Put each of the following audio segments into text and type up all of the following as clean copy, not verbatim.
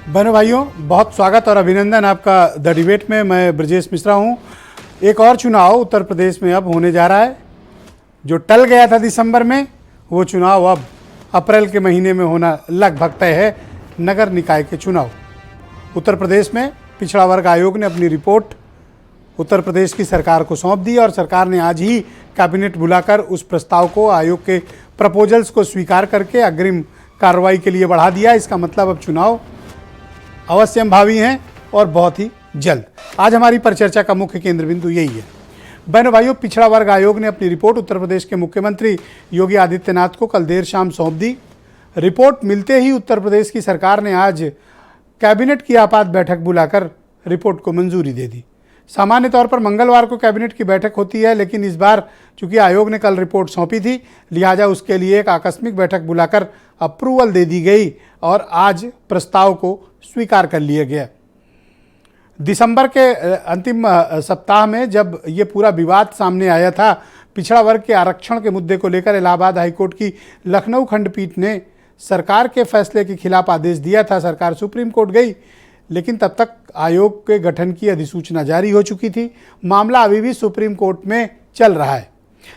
बहनों भाइयों, बहुत स्वागत और अभिनंदन आपका द डिबेट में। मैं ब्रजेश मिश्रा हूं। एक और चुनाव उत्तर प्रदेश में अब होने जा रहा है। जो टल गया था दिसंबर में, वो चुनाव अब अप्रैल के महीने में होना लगभग तय है। नगर निकाय के चुनाव उत्तर प्रदेश में पिछड़ा वर्ग आयोग ने अपनी रिपोर्ट उत्तर प्रदेश की सरकार को सौंप दी और सरकार ने आज ही कैबिनेट बुलाकर उस प्रस्ताव को, आयोग के प्रपोजल्स को स्वीकार करके अग्रिम कार्रवाई के लिए बढ़ा दिया। इसका मतलब अब चुनाव अवश्यंभावी हैं और बहुत ही जल्द। आज हमारी परिचर्चा का मुख्य केंद्र बिंदु यही है। बहनों भाइयों, पिछड़ा वर्ग आयोग ने अपनी रिपोर्ट उत्तर प्रदेश के मुख्यमंत्री योगी आदित्यनाथ को कल देर शाम सौंप दी। रिपोर्ट मिलते ही उत्तर प्रदेश की सरकार ने आज कैबिनेट की आपात बैठक बुलाकर रिपोर्ट को मंजूरी दे दी। सामान्य तौर पर मंगलवार को कैबिनेट की बैठक होती है, लेकिन इस बार चूंकि आयोग ने कल रिपोर्ट सौंपी थी, लिहाजा उसके लिए एक आकस्मिक बैठक बुलाकर अप्रूवल दे दी गई और आज प्रस्ताव को स्वीकार कर लिया गया। दिसंबर के अंतिम सप्ताह में जब ये पूरा विवाद सामने आया था, पिछड़ा वर्ग के आरक्षण के मुद्दे को लेकर इलाहाबाद हाईकोर्ट की लखनऊ खंडपीठ ने सरकार के फैसले के खिलाफ आदेश दिया था। सरकार सुप्रीम कोर्ट गई, लेकिन तब तक आयोग के गठन की अधिसूचना जारी हो चुकी थी। मामला अभी भी सुप्रीम कोर्ट में चल रहा है,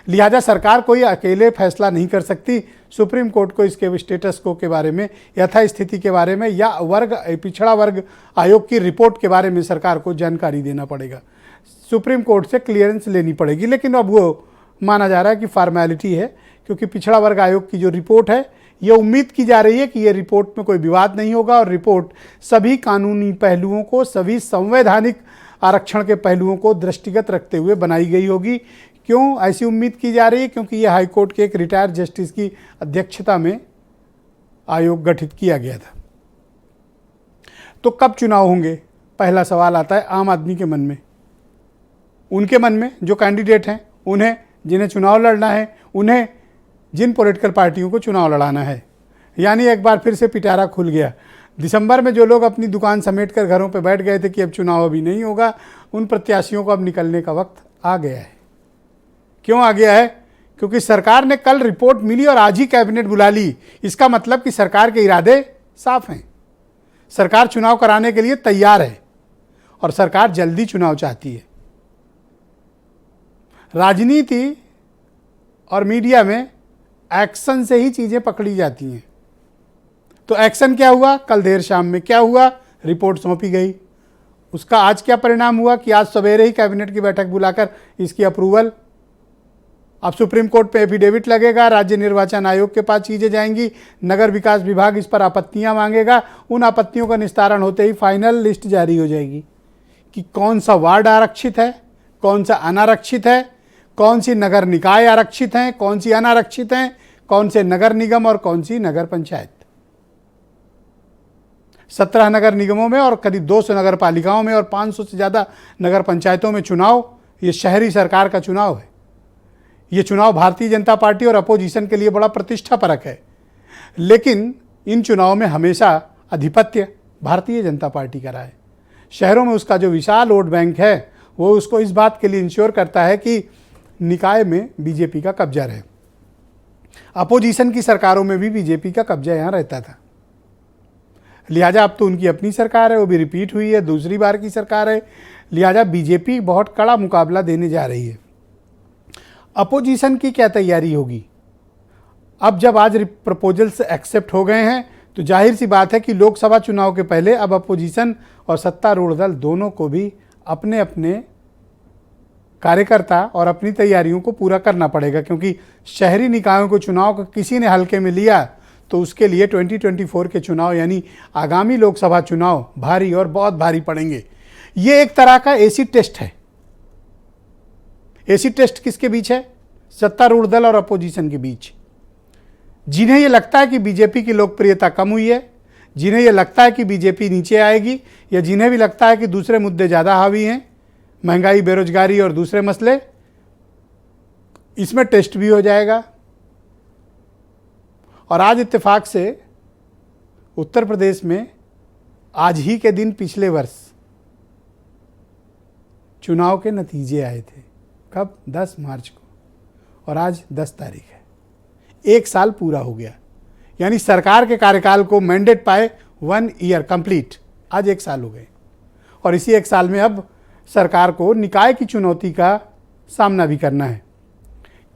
लिहाजा सरकार कोई अकेले फैसला नहीं कर सकती। सुप्रीम कोर्ट को इसके स्टेटस को के बारे में, यथास्थिति के बारे में या पिछड़ा वर्ग आयोग की रिपोर्ट के बारे में सरकार को जानकारी देना पड़ेगा, सुप्रीम कोर्ट से क्लियरेंस लेनी पड़ेगी। लेकिन अब वो माना जा रहा है कि फॉर्मेलिटी है, क्योंकि पिछड़ा वर्ग आयोग की जो रिपोर्ट है, ये उम्मीद की जा रही है कि ये रिपोर्ट में कोई विवाद नहीं होगा और रिपोर्ट सभी कानूनी पहलुओं को, सभी संवैधानिक आरक्षण के पहलुओं को दृष्टिगत रखते हुए बनाई गई होगी। क्यों ऐसी उम्मीद की जा रही है? क्योंकि ये हाईकोर्ट के एक रिटायर्ड जस्टिस की अध्यक्षता में आयोग गठित किया गया था। तो कब चुनाव होंगे, पहला सवाल आता है आम आदमी के मन में। उनके मन में जो कैंडिडेट हैं, उन्हें जिन्हें चुनाव लड़ना है, उन्हें जिन पॉलिटिकल पार्टियों को चुनाव लड़ाना है। यानी एक बार फिर से पिटारा खुल गया। दिसंबर में जो लोग अपनी दुकान समेट कर घरों पर बैठ गए थे कि अब चुनाव अभी नहीं होगा, उन प्रत्याशियों को अब निकलने का वक्त आ गया है। क्यों आ गया है? क्योंकि सरकार ने कल रिपोर्ट मिली और आज ही कैबिनेट बुला ली। इसका मतलब कि सरकार के इरादे साफ हैं। सरकार चुनाव कराने के लिए तैयार है और सरकार जल्दी चुनाव चाहती है। राजनीति और मीडिया में एक्शन से ही चीजें पकड़ी जाती हैं। तो एक्शन क्या हुआ? कल देर शाम में क्या हुआ? रिपोर्ट सौंपी गई। उसका आज क्या परिणाम हुआ कि आज सवेरे ही कैबिनेट की बैठक बुलाकर इसकी अप्रूवल, अब सुप्रीम कोर्ट पे एफिडेविट लगेगा, राज्य निर्वाचन आयोग के पास चीजें जाएंगी, नगर विकास विभाग इस पर आपत्तियां मांगेगा। उन आपत्तियों का निस्तारण होते ही फाइनल लिस्ट जारी हो जाएगी कि कौन सा वार्ड आरक्षित है, कौन सा अनारक्षित है, कौन सी नगर निकाय आरक्षित हैं, कौन सी अनारक्षित हैं, कौन से नगर निगम और कौन सी नगर पंचायत। 17 नगर निगमों में और करीब 200 नगर पालिकाओं में और 500 से ज़्यादा नगर पंचायतों में चुनाव, ये शहरी सरकार का चुनाव है। ये चुनाव भारतीय जनता पार्टी और अपोजिशन के लिए बड़ा प्रतिष्ठापरक है, लेकिन इन चुनावों में हमेशा आधिपत्य भारतीय जनता पार्टी का रहा है। शहरों में उसका जो विशाल वोट बैंक है, वो उसको इस बात के लिए इंश्योर करता है कि निकाय में बीजेपी का कब्जा रहे। अपोजिशन की सरकारों में भी बीजेपी का कब्जा यहाँ रहता था, लिहाजा अब तो उनकी अपनी सरकार है, वो भी रिपीट हुई है, दूसरी बार की सरकार है। लिहाजा बीजेपी बहुत कड़ा मुकाबला देने जा रही है। अपोजिशन की क्या तैयारी होगी? अब जब आज प्रपोजल्स एक्सेप्ट हो गए हैं, तो जाहिर सी बात है कि लोकसभा चुनाव के पहले अब अपोजिशन और सत्तारूढ़ दल दोनों को भी अपने अपने कार्यकर्ता और अपनी तैयारियों को पूरा करना पड़ेगा, क्योंकि शहरी निकायों को चुनाव को किसी ने हल्के में लिया तो उसके लिए 2024 के चुनाव यानी आगामी लोकसभा चुनाव भारी और बहुत भारी पड़ेंगे। ये एक तरह का एसिड टेस्ट है। एसिड टेस्ट किसके बीच है? सत्तारूढ़ दल और अपोजिशन के बीच। जिन्हें यह लगता है कि बीजेपी की लोकप्रियता कम हुई है, जिन्हें यह लगता है कि बीजेपी नीचे आएगी, या जिन्हें भी लगता है कि दूसरे मुद्दे ज़्यादा हावी हैं, महंगाई, बेरोजगारी और दूसरे मसले, इसमें टेस्ट भी हो जाएगा। और आज इत्तेफाक से उत्तर प्रदेश में आज ही के दिन पिछले वर्ष चुनाव के नतीजे आए थे। कब? 10 मार्च को, और आज 10 तारीख है। 1 साल पूरा हो गया। यानी सरकार के कार्यकाल को मैंडेट पाए 1 ईयर कंप्लीट, आज 1 साल हो गए और इसी 1 साल में अब सरकार को निकाय की चुनौती का सामना भी करना है।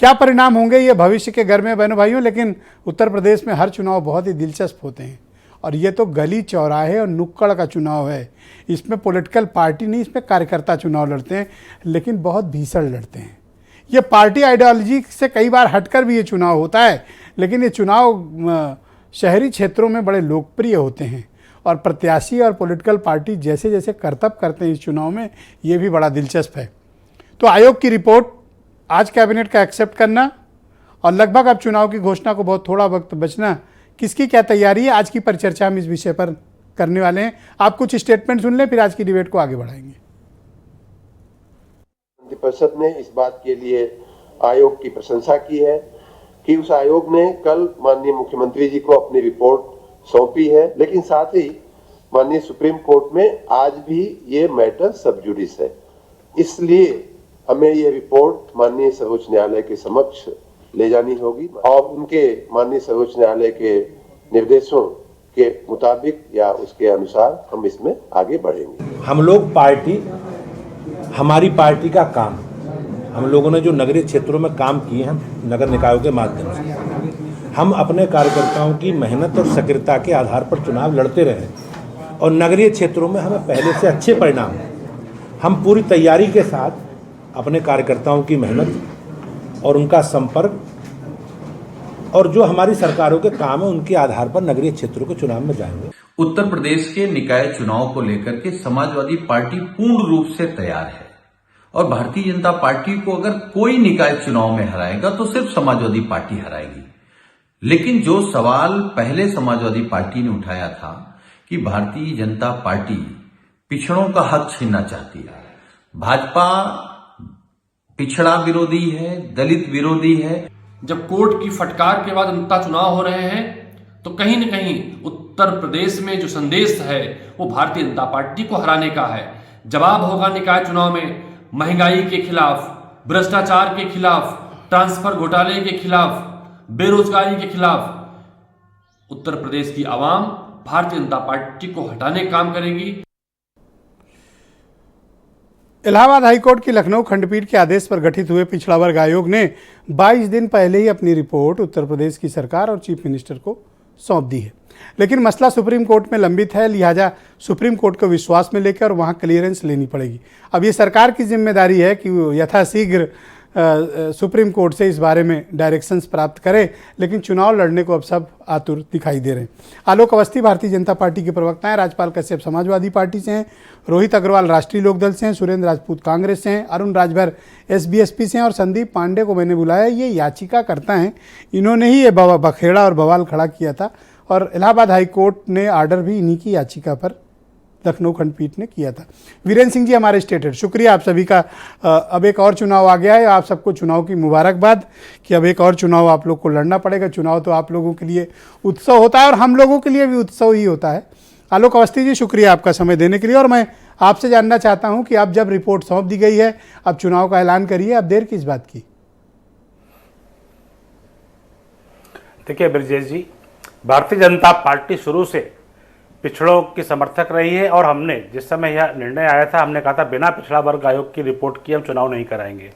क्या परिणाम होंगे ये भविष्य के घर में बहनों भाइयों, लेकिन उत्तर प्रदेश में हर चुनाव बहुत ही दिलचस्प होते हैं और ये तो गली चौराहे और नुक्कड़ का चुनाव है। इसमें पॉलिटिकल पार्टी नहीं, इसमें कार्यकर्ता चुनाव लड़ते हैं, लेकिन बहुत भीषण लड़ते हैं। ये पार्टी आइडियोलॉजी से कई बार हटकर भी ये चुनाव होता है, लेकिन ये चुनाव शहरी क्षेत्रों में बड़े लोकप्रिय होते हैं और प्रत्याशी और पॉलिटिकल पार्टी जैसे जैसे करतब करते हैं इस चुनाव में, ये भी बड़ा दिलचस्प है। तो आयोग की रिपोर्ट आज कैबिनेट का एक्सेप्ट करना और लगभग अब चुनाव की घोषणा को बहुत थोड़ा वक्त बचना, किसकी क्या तैयारी है, आज की परिचर्चा हम इस विषय पर करने वाले हैं। आप कुछ स्टेटमेंट सुन लें, फिर आज की डिबेट को आगे बढ़ाएंगे। मंत्रिपरिषद ने इस बात के लिए आयोग की प्रशंसा की है कि उस आयोग ने कल माननीय मुख्यमंत्री जी को अपनी रिपोर्ट सौंपी है, लेकिन साथ ही माननीय सुप्रीम कोर्ट में आज भी ये मैटर सब जुडिस है। इसलिए हमें ये रिपोर्ट माननीय सर्वोच्च न्यायालय के समक्ष ले जानी होगी और उनके माननीय सर्वोच्च न्यायालय के निर्देशों के मुताबिक या उसके अनुसार हम इसमें आगे बढ़ेंगे। हम लोग हमारी पार्टी का काम, हम लोगों ने जो नगरीय क्षेत्रों में काम किए हैं नगर निकायों के माध्यम से, हम अपने कार्यकर्ताओं की मेहनत और सक्रियता के आधार पर चुनाव लड़ते रहे और नगरीय क्षेत्रों में हमें पहले से अच्छे परिणाम। हम पूरी तैयारी के साथ अपने कार्यकर्ताओं की मेहनत और उनका संपर्क और जो हमारी सरकारों के काम है उनके आधार पर नगरीय क्षेत्रों के चुनाव में जाएंगे। उत्तर प्रदेश के निकाय चुनाव को लेकर के समाजवादी पार्टी पूर्ण रूप से तैयार है और भारतीय जनता पार्टी को अगर कोई निकाय चुनाव में हराएगा तो सिर्फ समाजवादी पार्टी हराएगी। लेकिन जो सवाल पहले समाजवादी पार्टी ने उठाया था कि भारतीय जनता पार्टी पिछड़ों का हक छीनना चाहती है, भाजपा पिछड़ा विरोधी है, दलित विरोधी है। जब कोर्ट की फटकार के बाद अंततः चुनाव हो रहे हैं तो कहीं न कहीं उत्तर प्रदेश में जो संदेश है वो भारतीय जनता पार्टी को हराने का है। जवाब होगा निकाय चुनाव में महंगाई के खिलाफ, भ्रष्टाचार के खिलाफ, ट्रांसफर घोटाले के खिलाफ, बेरोजगारी के खिलाफ। उत्तर प्रदेश की आवाम भारतीय जनता पार्टी को हटाने का काम करेगी। इलाहाबाद हाईकोर्ट की लखनऊ खंडपीठ के आदेश पर गठित हुए पिछड़ा वर्ग आयोग ने 22 दिन पहले ही अपनी रिपोर्ट उत्तर प्रदेश की सरकार और चीफ मिनिस्टर को सौंप दी है, लेकिन मसला सुप्रीम कोर्ट में लंबित है, लिहाजा सुप्रीम कोर्ट को विश्वास में लेकर वहां क्लियरेंस लेनी पड़ेगी। अब ये सरकार की जिम्मेदारी है कि वो यथाशीघ्र सुप्रीम कोर्ट से इस बारे में डायरेक्शंस प्राप्त करे, लेकिन चुनाव लड़ने को अब सब आतुर दिखाई दे रहे हैं। आलोक अवस्थी भारतीय जनता पार्टी के प्रवक्ता हैं, राजपाल कश्यप समाजवादी पार्टी से हैं, रोहित अग्रवाल राष्ट्रीय लोकदल से हैं, सुरेंद्र राजपूत कांग्रेस से हैं, अरुण राजभर एसबीएसपी से हैं और संदीप पांडे को मैंने बुलाया। ये याचिकाकर्ता हैं, इन्होंने ही ये बखेड़ा और बवाल खड़ा किया था और इलाहाबाद हाईकोर्ट ने आर्डर भी इन्हीं की याचिका पर लखनऊ खंडपीठ ने किया था। वीरेंद्र सिंह जी हमारे स्टेट हेड, शुक्रिया आप सभी का। अब एक और चुनाव आ गया है, आप सबको चुनाव की मुबारकबाद कि अब एक और चुनाव आप लोग को लड़ना पड़ेगा। चुनाव तो आप लोगों के लिए उत्सव होता है और हम लोगों के लिए भी उत्सव ही होता है। आलोक अवस्थी जी शुक्रिया आपका समय देने के लिए और मैं आपसे जानना चाहता हूँ कि अब जब रिपोर्ट सौंप दी गई है, अब चुनाव का ऐलान करिए, अब देर किस बात की? देखिए ब्रजेश जी, भारतीय जनता पार्टी शुरू से पिछड़ों की समर्थक रही है और हमने जिस समय यह निर्णय आया था हमने कहा था बिना पिछड़ा वर्ग आयोग की रिपोर्ट की हम चुनाव नहीं कराएंगे,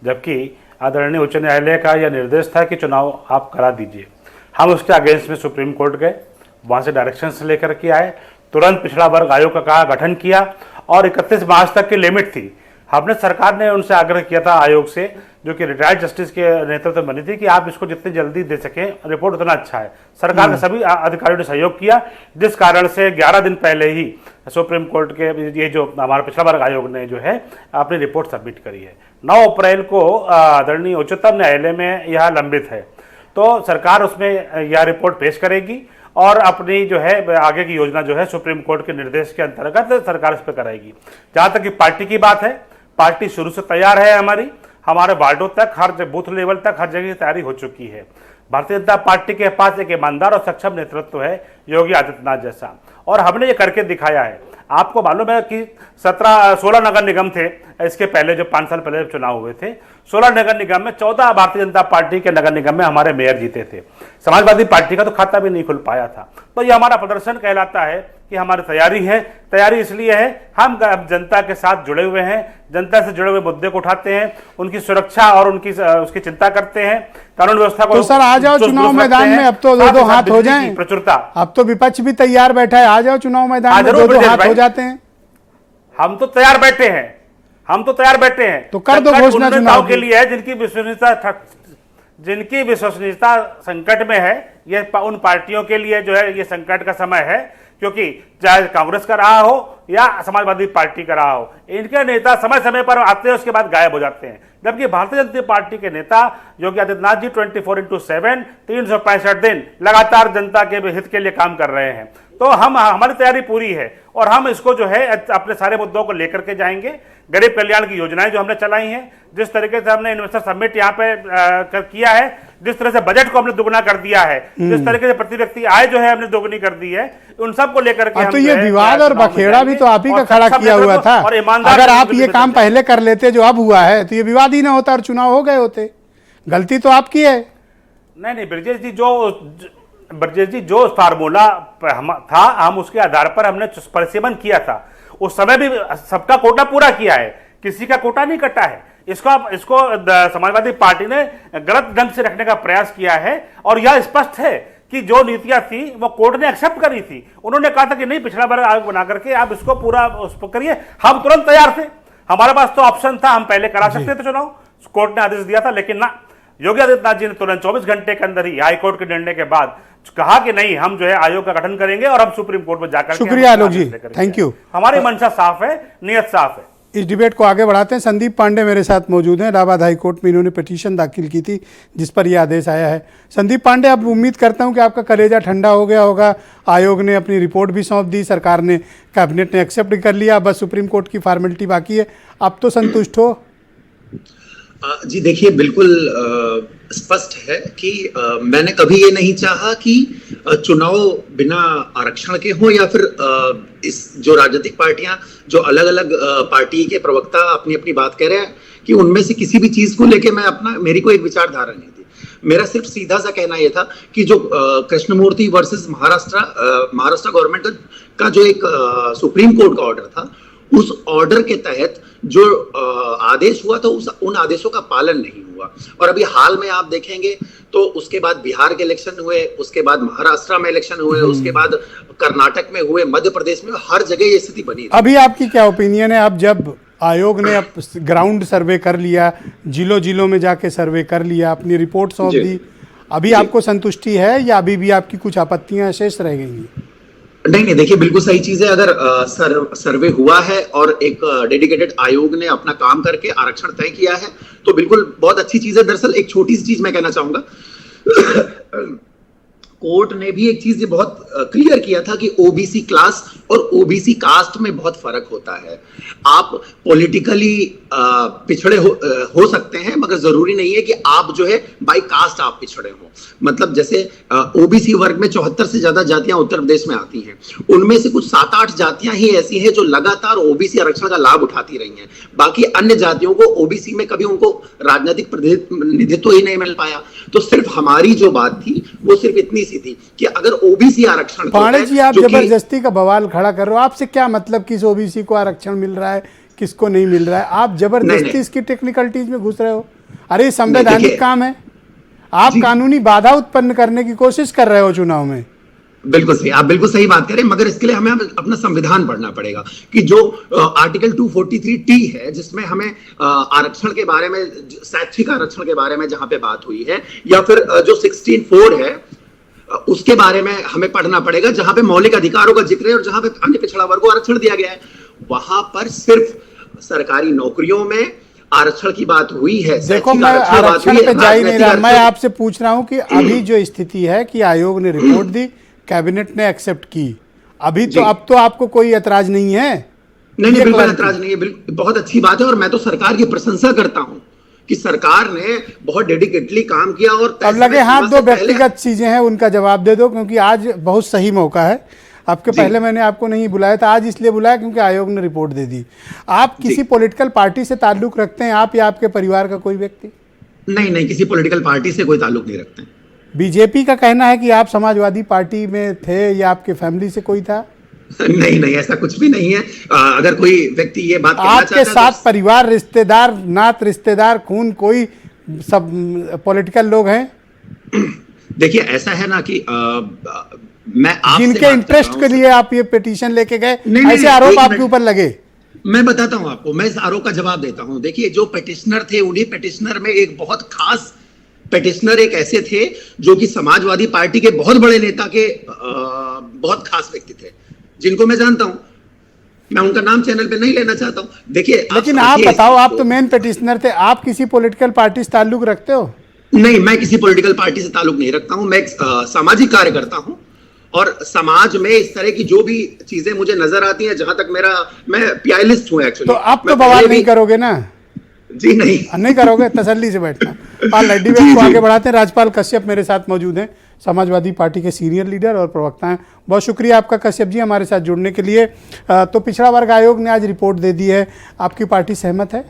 जबकि आदरणीय उच्च न्यायालय का यह निर्देश था कि चुनाव आप करा दीजिए। हम उसके अगेंस्ट में सुप्रीम कोर्ट गए, वहाँ से डायरेक्शंस लेकर के आए, तुरंत पिछड़ा वर्ग आयोग का गठन किया और 31 मार्च तक की लिमिट थी। हमने सरकार ने उनसे आग्रह किया था आयोग से, जो कि रिटायर्ड जस्टिस के नेतृत्व में बनी थी, कि आप इसको जितनी जल्दी दे सकें रिपोर्ट उतना अच्छा है। सरकार के सभी अधिकारियों ने सहयोग किया, जिस कारण से 11 दिन पहले ही सुप्रीम कोर्ट के ये जो हमारा पिछड़ा वर्ग आयोग ने जो है अपनी रिपोर्ट सबमिट करी है। 9 अप्रैल को आदरणीय उच्चतम न्यायालय में यह लंबित है, तो सरकार उसमें यह रिपोर्ट पेश करेगी और अपनी जो है आगे की योजना जो है सुप्रीम कोर्ट के निर्देश के अंतर्गत सरकार इस पर कराएगी। जहाँ तक कि पार्टी की बात है, पार्टी शुरू से तैयार है। हमारे वार्डों तक, हर बूथ लेवल तक हर जगह तैयारी हो चुकी है। भारतीय जनता पार्टी के पास एक ईमानदार और सक्षम नेतृत्व है योगी आदित्यनाथ जैसा, और हमने ये करके दिखाया है। आपको मालूम है कि 16 नगर निगम थे इसके पहले, जो 5 साल पहले चुनाव हुए थे, 16 नगर निगम में 14 भारतीय जनता पार्टी के नगर निगम में हमारे मेयर जीते थे। समाजवादी पार्टी का तो खाता भी नहीं खुल पाया था। तो ये हमारा प्रदर्शन कहलाता है कि हमारी तैयारी है। तैयारी इसलिए है, हम जनता के साथ जुड़े हुए हैं, जनता से जुड़े हुए मुद्दे को उठाते हैं, उनकी सुरक्षा और उसकी चिंता करते हैं, कानून व्यवस्था को। तो सर आ जाओ चुनाव मैदान में, अब तो दो हाथ हो जाएं। प्रचुरता, अब तो विपक्ष भी तैयार बैठा है, आ जाओ चुनाव मैदान में, दो हाथ हो जाते हैं। हम तो तैयार बैठे हैं, हम तो तैयार बैठे हैं। तो कर दो घोषणा चुनाव के लिए है जिनकी विश्वसनीयता संकट में है। ये उन पार्टियों के लिए जो है ये संकट का समय है, क्योंकि चाहे कांग्रेस का रहा हो या समाजवादी पार्टी का रहा हो, इनके नेता समय समय पर आते हैं, उसके बाद गायब हो जाते हैं। जबकि भारतीय जनता पार्टी के नेता योगी आदित्यनाथ जी 24/7 365 दिन लगातार जनता के हित के लिए काम कर रहे हैं। तो हमारी तैयारी पूरी है और हम इसको जो है अपने सारे मुद्दों को लेकर के जाएंगे। गरीब कल्याण की योजनाएं जो हमने चलाई हैं, जिस तरीके से हमने इन्वेस्टर समिट यहाँ पे किया है, जिस तरह से बजट को हमने दुगना कर दिया है, जिस तरीके से प्रति व्यक्ति आय जो है हमने दोगुनी कर दी है, उन सबको लेकर के तो ये विवाद और बखेड़ा भी तो आप ही का खड़ा किया हुआ था। अगर आप ये काम पहले कर लेते जो अब हुआ है, तो ये विवाद ही ना होता और चुनाव हो गए होते। गलती तो आपकी है। नहीं ब्रजेश जी, जो फार्मूला था, हम उसके आधार पर हमने परिसीमन किया था। उस समय भी सबका कोटा पूरा किया है, किसी का कोटा नहीं कटा है। इसको समाजवादी पार्टी ने गलत ढंग से रखने का प्रयास किया है और यह स्पष्ट है कि जो नीतियां थी वो कोर्ट ने एक्सेप्ट करी थी। उन्होंने कहा था कि नहीं, पिछड़ा वर्ग आयोग बना करके आप इसको पूरा उस पर करिए। हम तुरंत तैयार थे, हमारे पास तो ऑप्शन था, हम पहले करा सकते थे चुनाव। कोर्ट ने आदेश दिया था, लेकिन ना, योगी आदित्यनाथ जी ने तुरंत 24 घंटे के अंदर ही हाईकोर्ट के निर्णय के बाद कहा कि नहीं, हम जो है आयोग का गठन करेंगे और हम सुप्रीम कोर्ट में जाकर। शुक्रिया आलोक जी, थैंक यू। हमारी मंशा साफ है, नियत साफ है। इस डिबेट को आगे बढ़ाते हैं। संदीप पांडे मेरे साथ मौजूद हैं। इलाहाबाद हाई कोर्ट में इन्होंने पिटीशन दाखिल की थी जिस पर यह आदेश आया है। संदीप पांडे, अब उम्मीद करता हूं कि आपका कलेजा ठंडा हो गया होगा। आयोग ने अपनी रिपोर्ट भी सौंप दी, सरकार ने, कैबिनेट ने एक्सेप्ट कर लिया, बस सुप्रीम कोर्ट की फॉर्मेलिटी बाकी है। अब तो संतुष्ट हो? जी देखिए, बिल्कुल स्पष्ट है कि मैंने कभी ये नहीं चाहा कि चुनाव बिना आरक्षण के हो, या फिर इस जो राजनीतिक पार्टियां, जो अलग अलग पार्टी के प्रवक्ता अपनी अपनी बात कह रहे हैं, कि उनमें से किसी भी चीज को लेके मेरी कोई एक विचारधारा नहीं थी। मेरा सिर्फ सीधा सा कहना यह था कि जो कृष्णमूर्ति वर्सेस महाराष्ट्र गवर्नमेंट का जो एक सुप्रीम कोर्ट का ऑर्डर था, उस ऑर्डर के तहत जो आदेश हुआ था, उन आदेशों का पालन नहीं हुआ। और अभी हाल में आप देखेंगे तो उसके बाद बिहार के इलेक्शन हुए, उसके बाद महाराष्ट्र में इलेक्शन हुए, उसके बाद कर्नाटक में हुए, मध्य प्रदेश में, हर जगह ये स्थिति बनी रही। अभी आपकी क्या ओपिनियन है? अब जब आयोग ने अब ग्राउंड सर्वे कर लिया, जिलों में जाके सर्वे कर लिया, अपनी रिपोर्ट सौंप दी, अभी आपको संतुष्टि है या अभी भी आपकी कुछ आपत्तियां शेष रह गई? नहीं, देखिए, बिल्कुल सही चीज है। अगर सर्वे हुआ है और एक डेडिकेटेड आयोग ने अपना काम करके आरक्षण तय किया है, तो बिल्कुल बहुत अच्छी चीज है। दरअसल एक छोटी सी चीज मैं कहना चाहूंगा, कोर्ट ने भी एक चीज बहुत क्लियर किया था कि ओबीसी क्लास और ओबीसी कास्ट में बहुत फर्क होता है। आप पॉलिटिकली पिछड़े हो सकते हैं, मगर जरूरी नहीं है कि आप जो है बाय कास्ट आप पिछड़े हो। मतलब जैसे ओबीसी वर्ग में 74 से ज्यादा जातियां उत्तर प्रदेश में आती हैं, उनमें से कुछ 7-8 जातियां ही ऐसी हैं जो लगातार ओबीसी आरक्षण का लाभ उठाती रही हैं। बाकी अन्य जातियों को ओबीसी में कभी उनको राजनीतिक प्रतिनिधित्व ही नहीं मिल पाया। तो सिर्फ हमारी जो बात थी वो सिर्फ इतनी सी थी कि अगर ओबीसी आरक्षण, पांडे जी आप जबरदस्ती का बवाल खड़ा कर रहे हो। आपसे क्या मतलब किस ओबीसी को आरक्षण मिल रहा है, किसको नहीं मिल रहा है? आप जबरदस्ती इसकी टेक्निकलिटीज में घुस रहे हो। अरे संवैधानिक काम है, आप कानूनी बाधा उत्पन्न करने की कोशिश कर रहे हो चुनाव में। बिल्कुल सही, आप बिल्कुल सही बात करें, मगर इसके लिए हमें अपना संविधान पढ़ना पड़ेगा कि जो आर्टिकल 243T है, जिसमें हमें आरक्षण के बारे में, शैक्षिक आरक्षण के बारे में जहां पे बात हुई है, या फिर जो 16(4) है उसके बारे में हमें पढ़ना पड़ेगा, जहां पे मौलिक अधिकारों का जिक्र है और जहां पे अन्य पिछड़ा वर्ग को आरक्षण दिया गया है। वहां पर सिर्फ सरकारी नौकरियों में आरक्षण की बात हुई है। देखो, मैं आरक्षण पे जा ही नहीं रहा, मैं आपसे पूछ रहा हूं कि अभी जो स्थिति है कि आयोग ने रिपोर्ट दी, कैबिनेट ने एक्सेप्ट की, अभी तो अब तो आपको कोई ऐतराज नहीं है? नहीं, बिल्कुल ऐतराज नहीं है, बहुत अच्छी बात है। और मैं तो सरकार की प्रशंसा करता हूं कि सरकार ने बहुत डेडिकेटली काम किया और अब लगे हाथ दो व्यक्तिगत चीजें हैं, उनका जवाब दे दो, क्योंकि आज बहुत सही मौका है। आपके पहले मैंने आपको नहीं बुलाया था, आज इसलिए बुलाया क्योंकि आयोग ने रिपोर्ट दे दी। आप किसी पॉलिटिकल पार्टी से ताल्लुक रखते हैं, आप या आपके परिवार का कोई व्यक्ति? नहीं, किसी पॉलिटिकल पार्टी से कोई ताल्लुक नहीं रखते हैं। बीजेपी का कहना है कि आप समाजवादी पार्टी में थे या आपके फैमिली से कोई था? नहीं, ऐसा कुछ भी नहीं है। अगर कोई व्यक्ति ये बात कहना चाहता है आपके साथ परिवार, रिश्तेदार, नात रिश्तेदार, खून, कोई सब पॉलिटिकल लोग हैं? देखिए ऐसा है ना कि मैं आपसे जिनके इंटरेस्ट के लिए आप ये पिटीशन लेके गए, ऐसे आरोप आपके ऊपर लगे? मैं बताता हूं आपको, मैं इस आरोप का जवाब देता हूं। देखिए जो पिटिशनर थे, उन्हीं पिटिशनर में एक बहुत खास पिटिशनर एक ऐसे थे जो कि समाजवादी पार्टी के बहुत बड़े नेता के बहुत खास व्यक्ति थे, जिनको मैं जानता हूं। मैं उनका नाम चैनल पे नहीं लेना चाहता हूं। देखिए लेकिन आप बताओ, आप तो मेन पिटिशनर थे, आप किसी पॉलिटिकल पार्टी से ताल्लुक रखते हो? नहीं, मैं किसी पॉलिटिकल पार्टी से ताल्लुक नहीं रखता हूं। मैं एक सामाजिक कार्य करता हूं और समाज में इस तरह की जो भी चीजें मुझे नजर आती हैं, जहां तक मैं पियालिस्ट हूं एक्चुअली। तो आप तो बवाल नहीं करोगे ना? जी नहीं करोगे, तसल्ली से बैठना। ऑलराइट, डिबेट को आगे बढ़ाते हैं। राजपाल कश्यप मेरे साथ मौजूद हैं, समाजवादी पार्टी के सीनियर लीडर और प्रवक्ता हैं। बहुत शुक्रिया आपका कश्यप जी हमारे साथ जुड़ने के लिए। तो पिछड़ा वर्ग आयोग ने आज रिपोर्ट दे दी है, आपकी पार्टी सहमत है?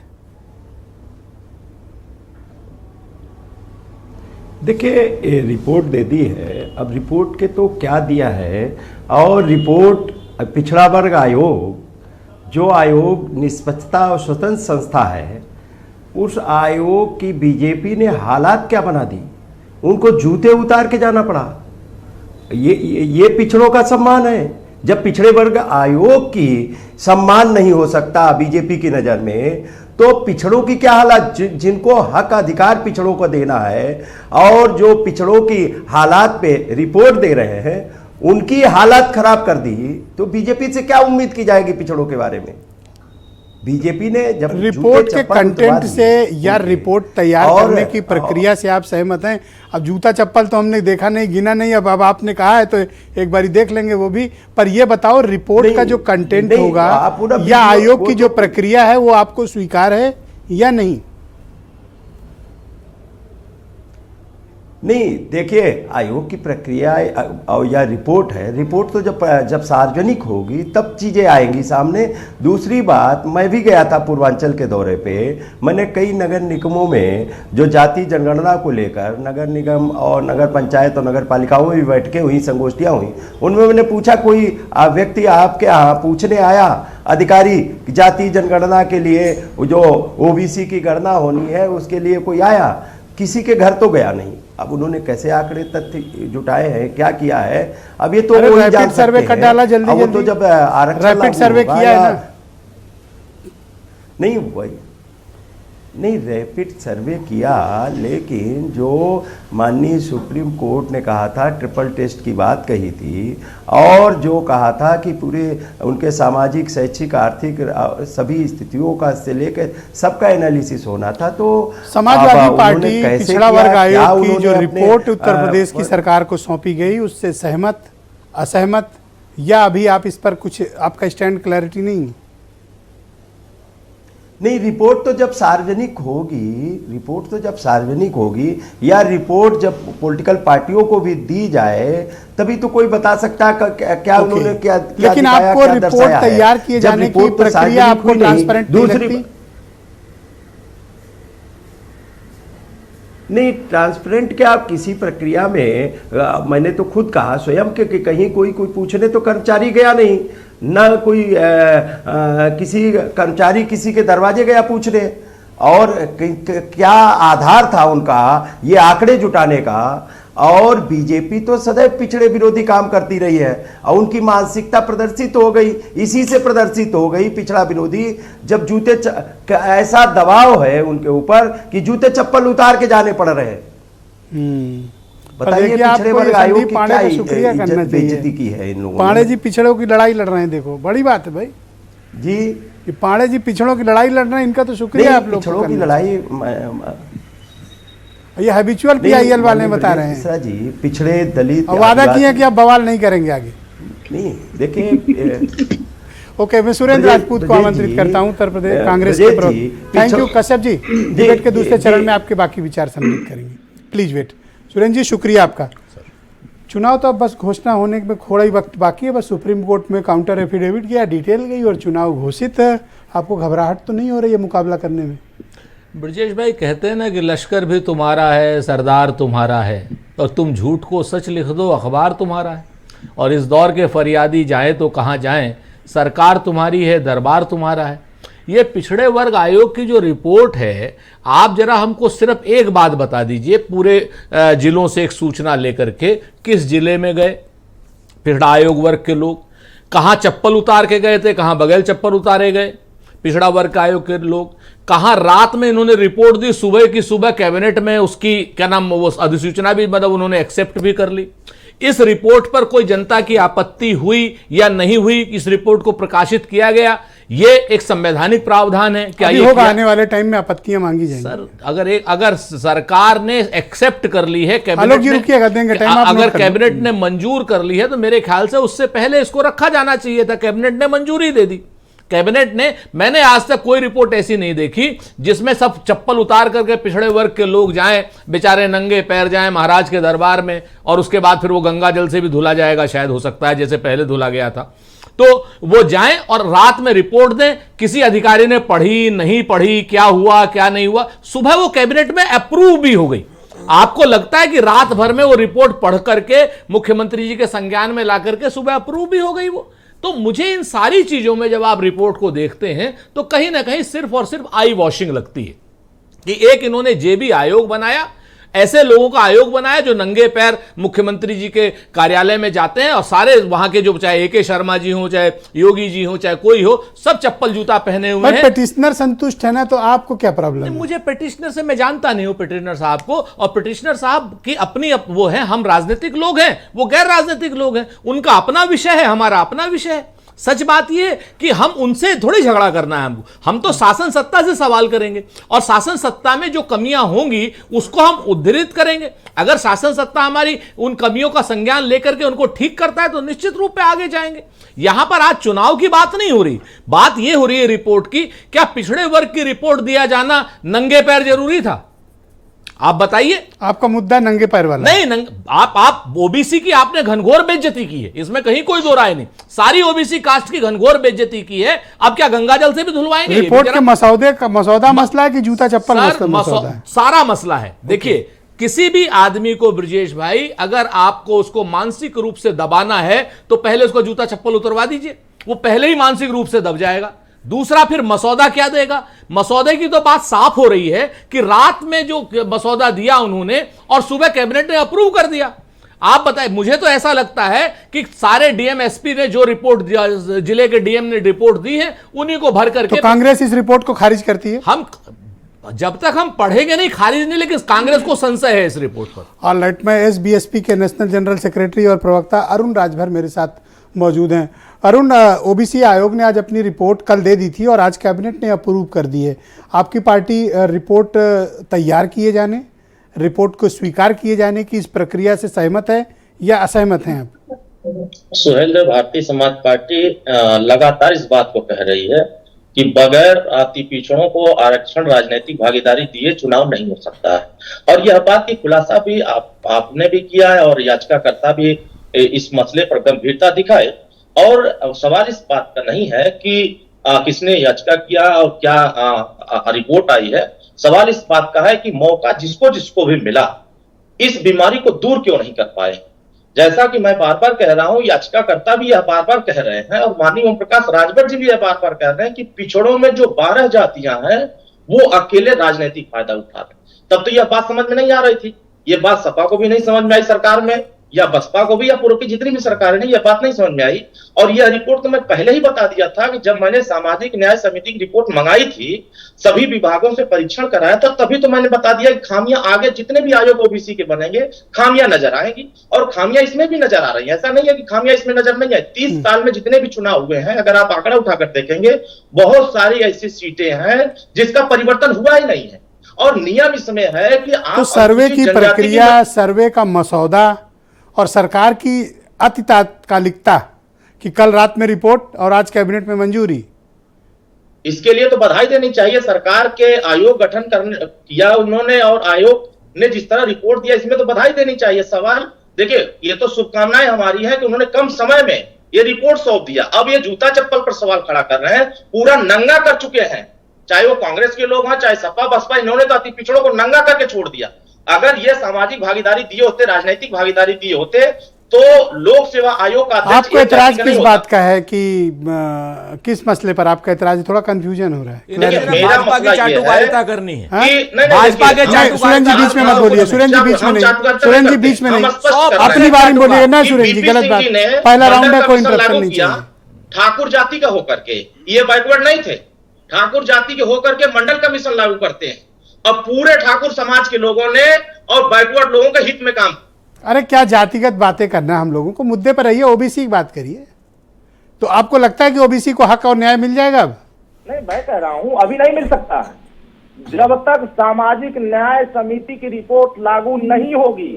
देखिए रिपोर्ट दे दी है, अब रिपोर्ट के तो क्या दिया है, और रिपोर्ट पिछड़ा वर्ग आयोग जो आयोग निष्पक्षता और स्वतंत्र संस्था है, उस आयोग की बीजेपी ने हालात क्या बना दी, उनको जूते उतार के जाना पड़ा। ये पिछड़ों का सम्मान है। जब पिछड़े वर्ग आयोग की सम्मान नहीं हो सकता बीजेपी की नज़र में, तो पिछड़ों की क्या हालत, जिनको हक अधिकार पिछड़ों को देना है और जो पिछड़ों की हालात पे रिपोर्ट दे रहे हैं, उनकी हालत खराब कर दी, तो बीजेपी से क्या उम्मीद की जाएगी पिछड़ों के बारे में? बीजेपी ने जब रिपोर्ट के कंटेंट से या रिपोर्ट तैयार करने की प्रक्रिया से आप सहमत हैं? अब जूता चप्पल तो हमने देखा नहीं, गिना नहीं, अब आपने कहा है तो एक बारी देख लेंगे वो भी। पर ये बताओ, रिपोर्ट का जो कंटेंट होगा या आयोग की जो प्रक्रिया है, वो आपको स्वीकार है या नहीं? नहीं, देखिए आयोग की प्रक्रिया या रिपोर्ट है, रिपोर्ट तो जब सार्वजनिक होगी तब चीज़ें आएंगी सामने। दूसरी बात, मैं भी गया था पूर्वांचल के दौरे पे, मैंने कई नगर निगमों में जो जाति जनगणना को लेकर नगर निगम और नगर पंचायत और नगर पालिकाओं में भी बैठकें हुई, संगोष्ठियाँ हुई, उनमें मैंने पूछा, कोई व्यक्ति आपके यहाँ पूछने आया, अधिकारी जाति जनगणना के लिए जो ओबीसी की गणना होनी है उसके लिए कोई आया? किसी के घर तो गया नहीं। अब उन्होंने कैसे आंकड़े तथ्य जुटाए हैं, क्या किया है, अब ये तो रैपिड सर्वे कर डाला जल्दी, तो जब आरक्षण रैपिड सर्वे किया है ना? नहीं, वही नहीं, रैपिड सर्वे किया, लेकिन जो माननीय सुप्रीम कोर्ट ने कहा था, ट्रिपल टेस्ट की बात कही थी, और जो कहा था कि पूरे उनके सामाजिक, शैक्षिक, आर्थिक सभी स्थितियों का से लेकर सबका एनालिसिस होना था। तो समाजवादी पार्टी पिछड़ा वर्ग आयोग की जो रिपोर्ट उत्तर प्रदेश की सरकार को सौंपी गई, उससे सहमत, असहमत, या अभी आप इस पर कुछ, आपका स्टैंड क्लैरिटी नहीं? नहीं, रिपोर्ट तो जब सार्वजनिक होगी, या रिपोर्ट जब पॉलिटिकल पार्टियों को भी दी जाए, तभी तो कोई बता सकता है क्या उन्होंने क्या लेकिन आपको रिपोर्ट तैयार किए जाने की प्रक्रिया आपको ट्रांसपेरेंट दूसरी नहीं, ट्रांसपेरेंट क्या, आप किसी प्रक्रिया में मैंने तो खुद कहा स्वयं कि कहीं कोई पूछने तो कर्मचारी गया नहीं, ना कोई किसी कर्मचारी किसी के दरवाजे गया पूछने, और क्या आधार था उनका ये आंकड़े जुटाने का। और बीजेपी तो सदैव पिछड़े विरोधी काम करती रही है, और उनकी मानसिकता प्रदर्शित हो गई, इसी से प्रदर्शित हो गई पिछड़ा विरोधी। जब ऐसा दबाव है उनके ऊपर कि जूते चप्पल उतार के जाने पड़ रहे हैं। बताइए पिछड़े वर्ग आयोग की क्या इज्जत बेइज्जती की है इन लोगों ने। पांडे जी पिछड़ों की लड़ाई लड़ रहे हैं, देखो बड़ी बात है भाई जी, कि पांडे जी पिछड़ों की लड़ाई लड़ रहे हैं, इनका तो शुक्रिया आप लोग। पिछड़ों की लड़ाई ये हैबिचुअल पीआईएल वाले बता रहे हैं मिश्रा जी, पिछड़े दलित वादा किए कि आप बवाल नहीं करेंगे आगे। नहीं, देखिए ओके, मैं सुरेंद्र राजपूत को ब्रजेश आमंत्रित जी, करता हूं, उत्तर प्रदेश कांग्रेस ब्रजेश के प्रवक्ता। जी, thank you Kashyap ji, debate के दूसरे जी, चरण में आपके बाकी विचार सम्मिलित करेंगे। Please wait. सुरेंद्र जी, शुक्रिया आपका। चुनाव तो अब बस घोषणा होने में थोड़ा ही वक्त बाकी है, बस सुप्रीम कोर्ट में काउंटर एफिडेविट गया, डिटेल गई और चुनाव घोषित है। आपको घबराहट तो नहीं हो रही है मुकाबला करने में? ब्रजेश भाई, कहते हैं ना कि लश्कर भी तुम्हारा है, सरदार तुम्हारा है, और तुम झूठ को सच लिख दो, अखबार तुम्हारा है। और इस दौर के फरियादी जाएं तो कहाँ जाएं, सरकार तुम्हारी है, दरबार तुम्हारा है। ये पिछड़े वर्ग आयोग की जो रिपोर्ट है, आप जरा हमको सिर्फ एक बात बता दीजिए, पूरे जिलों से एक सूचना लेकर के, किस जिले में गए पिछड़ा आयोग वर्ग के लोग, कहाँ चप्पल उतार के गए थे, कहाँ बगैर चप्पल उतारे गए पिछड़ा वर्ग आयोग के लोग, कहाँ रात में इन्होंने रिपोर्ट दी, सुबह की सुबह कैबिनेट में उसकी क्या नाम, वो अधिसूचना भी मतलब उन्होंने एक्सेप्ट भी कर ली। इस रिपोर्ट पर कोई जनता की आपत्ति हुई या नहीं हुई, इस रिपोर्ट को प्रकाशित किया गया, ये एक संवैधानिक प्रावधान है। क्या ये होगा? आने वाले टाइम में आपत्तियां मांगी जाएंगी सर। अगर सरकार ने एक्सेप्ट कर ली है, अगर कैबिनेट ने मंजूर कर ली है, तो मेरे ख्याल से उससे पहले इसको रखा जाना चाहिए था। कैबिनेट ने मंजूरी दे दी। कैबिनेट ने, मैंने आज तक कोई रिपोर्ट ऐसी नहीं देखी जिसमें सब चप्पल उतार करके पिछड़े वर्ग के लोग जाएं, बेचारे नंगे पैर जाएं महाराज के दरबार में, और उसके बाद फिर वो गंगा जल से भी धुला जाएगा, शायद हो सकता है, जैसे पहले धुला गया था। तो वो जाएं और रात में रिपोर्ट दें। किसी अधिकारी ने पढ़ी नहीं पढ़ी, क्या हुआ क्या नहीं हुआ, सुबह वो कैबिनेट में अप्रूव भी हो गई। आपको लगता है कि रात भर में वो रिपोर्ट पढ़ करके मुख्यमंत्री जी के संज्ञान में ला करके सुबह अप्रूव भी हो गई वो? तो मुझे इन सारी चीजों में जब आप रिपोर्ट को देखते हैं तो कहीं ना कहीं सिर्फ और सिर्फ आई वॉशिंग लगती है कि एक इन्होंने जेबी आयोग बनाया, ऐसे लोगों का आयोग बनाया जो नंगे पैर मुख्यमंत्री जी के कार्यालय में जाते हैं, और सारे वहां के जो चाहे ए.के. शर्मा जी हो, चाहे योगी जी हो, चाहे कोई हो, सब चप्पल जूता पहने हुए हैं। पिटिशनर संतुष्ट है ना, तो आपको क्या प्रॉब्लम है? मुझे पिटिशनर से, मैं जानता नहीं हूं पिटिशनर साहब को, और पिटिशनर साहब की अपनी वो है, हम राजनीतिक लोग हैं, वो गैर राजनीतिक लोग हैं, उनका अपना विषय है, हमारा अपना विषय है। सच बात यह कि हम उनसे थोड़ी झगड़ा करना है हमको, हम तो शासन सत्ता से सवाल करेंगे, और शासन सत्ता में जो कमियां होंगी उसको हम उद्धृत करेंगे। अगर शासन सत्ता हमारी उन कमियों का संज्ञान लेकर के उनको ठीक करता है तो निश्चित रूप से आगे जाएंगे। यहां पर आज चुनाव की बात नहीं हो रही, बात यह हो रही है रिपोर्ट की। क्या पिछड़े वर्ग की रिपोर्ट दिया जाना नंगे पैर जरूरी था? आप बताइए। आपका मुद्दा नंगे पैर वाला नहीं, आप ओबीसी की आपने घनघोर बेइज्जती की है, इसमें कहीं कोई दो राय नहीं। सारी ओबीसी कास्ट की घनघोर बेइज्जती की है। अब क्या गंगाजल से भी धुलवाएंगे? रिपोर्ट के मसौदा मसला है कि जूता चप्पल मसौदा है? सारा मसला है। देखिए, किसी भी आदमी को ब्रजेश भाई, अगर आपको उसको मानसिक रूप से दबाना है तो पहले उसको जूता चप्पल उतरवा दीजिए, वो पहले ही मानसिक रूप से दब जाएगा। दूसरा, फिर मसौदा क्या देगा? मसौदे की तो बात साफ हो रही है कि रात में जो मसौदा दिया उन्होंने और सुबह कैबिनेट ने अप्रूव कर दिया। आप बताएं, मुझे तो ऐसा लगता है कि सारे डीएम एसपी ने जो रिपोर्ट दिया, जिले के डीएम ने रिपोर्ट दी है, उन्हीं को भर करके। तो कांग्रेस इस रिपोर्ट को खारिज करती है? हम जब तक हम पढ़ेंगे नहीं, खारिज नहीं, लेकिन कांग्रेस को संशय है इस रिपोर्ट पर। ऑलराइट, मैं एसबीएसपी के नेशनल जनरल सेक्रेटरी और प्रवक्ता अरुण राजभर मेरे साथ मौजूद हैं। अरुण, ओबीसी आयोग ने आज अपनी रिपोर्ट कल दे दी थी और आज कैबिनेट ने अप्रूव कर दी है। आपकी पार्टी रिपोर्ट तैयार किए जाने, रिपोर्ट को स्वीकार किए जाने की इस प्रक्रिया से सहमत है या असहमत हैं आप? सुहेल, भारतीय समाज पार्टी लगातार इस बात को कह रही है कि बगैर अति पिछड़ों को आरक्षण राजनीतिक भागीदारी दिए चुनाव नहीं हो सकता है। और यह बात की खुलासा भी आपने भी किया है और याचिकाकर्ता भी इस मसले पर गंभीरता दिखाए। और सवाल इस बात का नहीं है कि किसने याचिका किया और क्या रिपोर्ट आई है। सवाल इस बात का है कि मौका जिसको जिसको भी मिला, इस बीमारी को दूर क्यों नहीं कर पाए। जैसा कि मैं बार बार कह रहा हूं, याचिकाकर्ता भी यह बार बार कह रहे हैं और माननीय ओम प्रकाश राजभर जी भी यह बार बार कह रहे हैं कि पिछड़ों में जो 12 जातियां हैं वो अकेले राजनीतिक फायदा उठा रहे। तब तो यह बात समझ में नहीं आ रही थी। ये बात सपा को भी नहीं समझ में आई सरकार में, या बसपा को भी, या पूर्व की जितनी भी सरकारें नहीं, यह बात नहीं समझ में आई। और यह रिपोर्ट तो मैं पहले ही बता दिया था कि जब मैंने सामाजिक न्याय समिति की रिपोर्ट मंगाई थी, सभी विभागों से परीक्षण कराया था, तभी तो मैंने बता दिया कि खामियां आगे जितने भी आयोग ओबीसी के बनेंगे खामियां नजर आएंगी, और खामियां इसमें भी नजर आ रही है। ऐसा नहीं है कि खामियां इसमें नजर नहीं आई। 30 साल में जितने भी चुनाव हुए हैं, अगर आप आंकड़ा उठाकर देखेंगे, बहुत सारी ऐसी सीटें हैं जिसका परिवर्तन हुआ ही नहीं है। और नियम इसमें है कि आप तो सर्वे की प्रक्रिया, सर्वे का मसौदा और सरकार की अति तात्कालिकता, कि कल रात में रिपोर्ट और आज कैबिनेट में मंजूरी। इसके लिए तो बधाई देनी चाहिए सरकार के, आयोग गठन किया उन्होंने और आयोग ने जिस तरह रिपोर्ट दिया, इसमें तो बधाई देनी चाहिए। सवाल देखिए, ये तो शुभकामनाएं हमारी है कि उन्होंने कम समय में ये रिपोर्ट सौंप दिया। अब ये जूता चप्पल पर सवाल खड़ा कर रहे हैं, पूरा नंगा कर चुके हैं, चाहे वो कांग्रेस के लोग हैं चाहे सपा बसपा, इन्होंने तो अति पिछड़ों को नंगा करके छोड़ दिया। अगर ये सामाजिक भागीदारी दिए होते, राजनीतिक भागीदारी दिए होते, तो लोक सेवा आयोग का अध्यक्ष आपको एतराज किस बात का है कि किस मसले पर आपका एतराज है? थोड़ा कंफ्यूजन हो रहा है। भाजपा की चाटुकारिता करनी है, भाजपा के सुरेंद्र जी बीच में मत बोलिए, सुरेंद्र जी बीच में नहीं, सुरेंद्र जी बीच में नहीं, अपनी बारी में बोलिए ना सुरेंद्र जी, गलत बात, पहला राउंड है, कोई इंटरप्शन नहीं चाहिए। ठाकुर जाति का होकर के ये बैकवर्ड नहीं थे, ठाकुर जाति के होकर के मंडल कमीशन लागू करते हैं। अब पूरे ठाकुर समाज के लोगों ने और बैकवर्ड लोगों के हित में काम। अरे क्या जातिगत बातें करना, हम लोगों को मुद्दे पर रहिए, ओबीसी की बात करिए। तो आपको लगता है कि ओबीसी को हक और न्याय मिल जाएगा? अब नहीं, मैं कह रहा हूं अभी नहीं मिल सकता। जब तक सामाजिक न्याय समिति की रिपोर्ट लागू नहीं होगी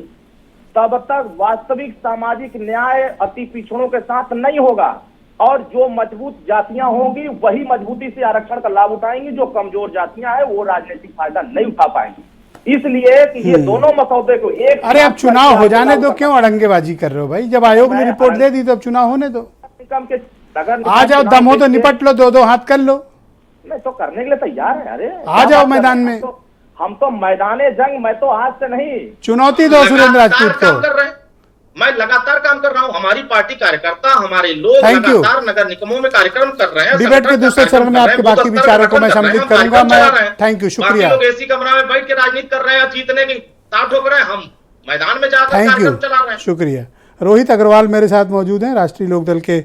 तब तक वास्तविक सामाजिक न्याय अति पिछड़ों के साथ नहीं होगा, और जो मजबूत जातियां होंगी वही मजबूती से आरक्षण का लाभ उठाएंगी, जो कमजोर जातियां हैं वो राजनीतिक फायदा नहीं उठा पाएंगी। इसलिए कि ये दोनों मसौदे को एक, अरे अब चुनाव हो जाने दो, क्यों अड़ंगेबाजी कर रहे हो भाई? जब आयोग ने रिपोर्ट दे दी तो अब चुनाव होने दो, आ जाओ, दम हो तो निपट लो, दो हाथ कर लो। नहीं तो करने के लिए तैयार है। अरे आ जाओ मैदान में, हम तो मैदाने जंग, मैं तो आज से नहीं, चुनौती दो सुरेंद्र राजपूत को। मैं लगातार काम कर रहा हूं, हमारी पार्टी कार्यकर्ता, हमारे लोग लगातार नगर निगमों में कार्यक्रम कर रहे हैं। डिबेट के दूसरे चरण में आपके बाकी विचारों को मैं सम्मिलित करूंगा। मैं थैंक यू, शुक्रिया। लोग एसी कमरा में बैठ के राजनीति कर रहे हैं, जीतने की ताक ठोक रहे हैं, हम मैदान में जाकर कार्यक्रम चला रहे हैं। शुक्रिया। रोहित अग्रवाल मेरे साथ मौजूद हैं, राष्ट्रीय लोकदल के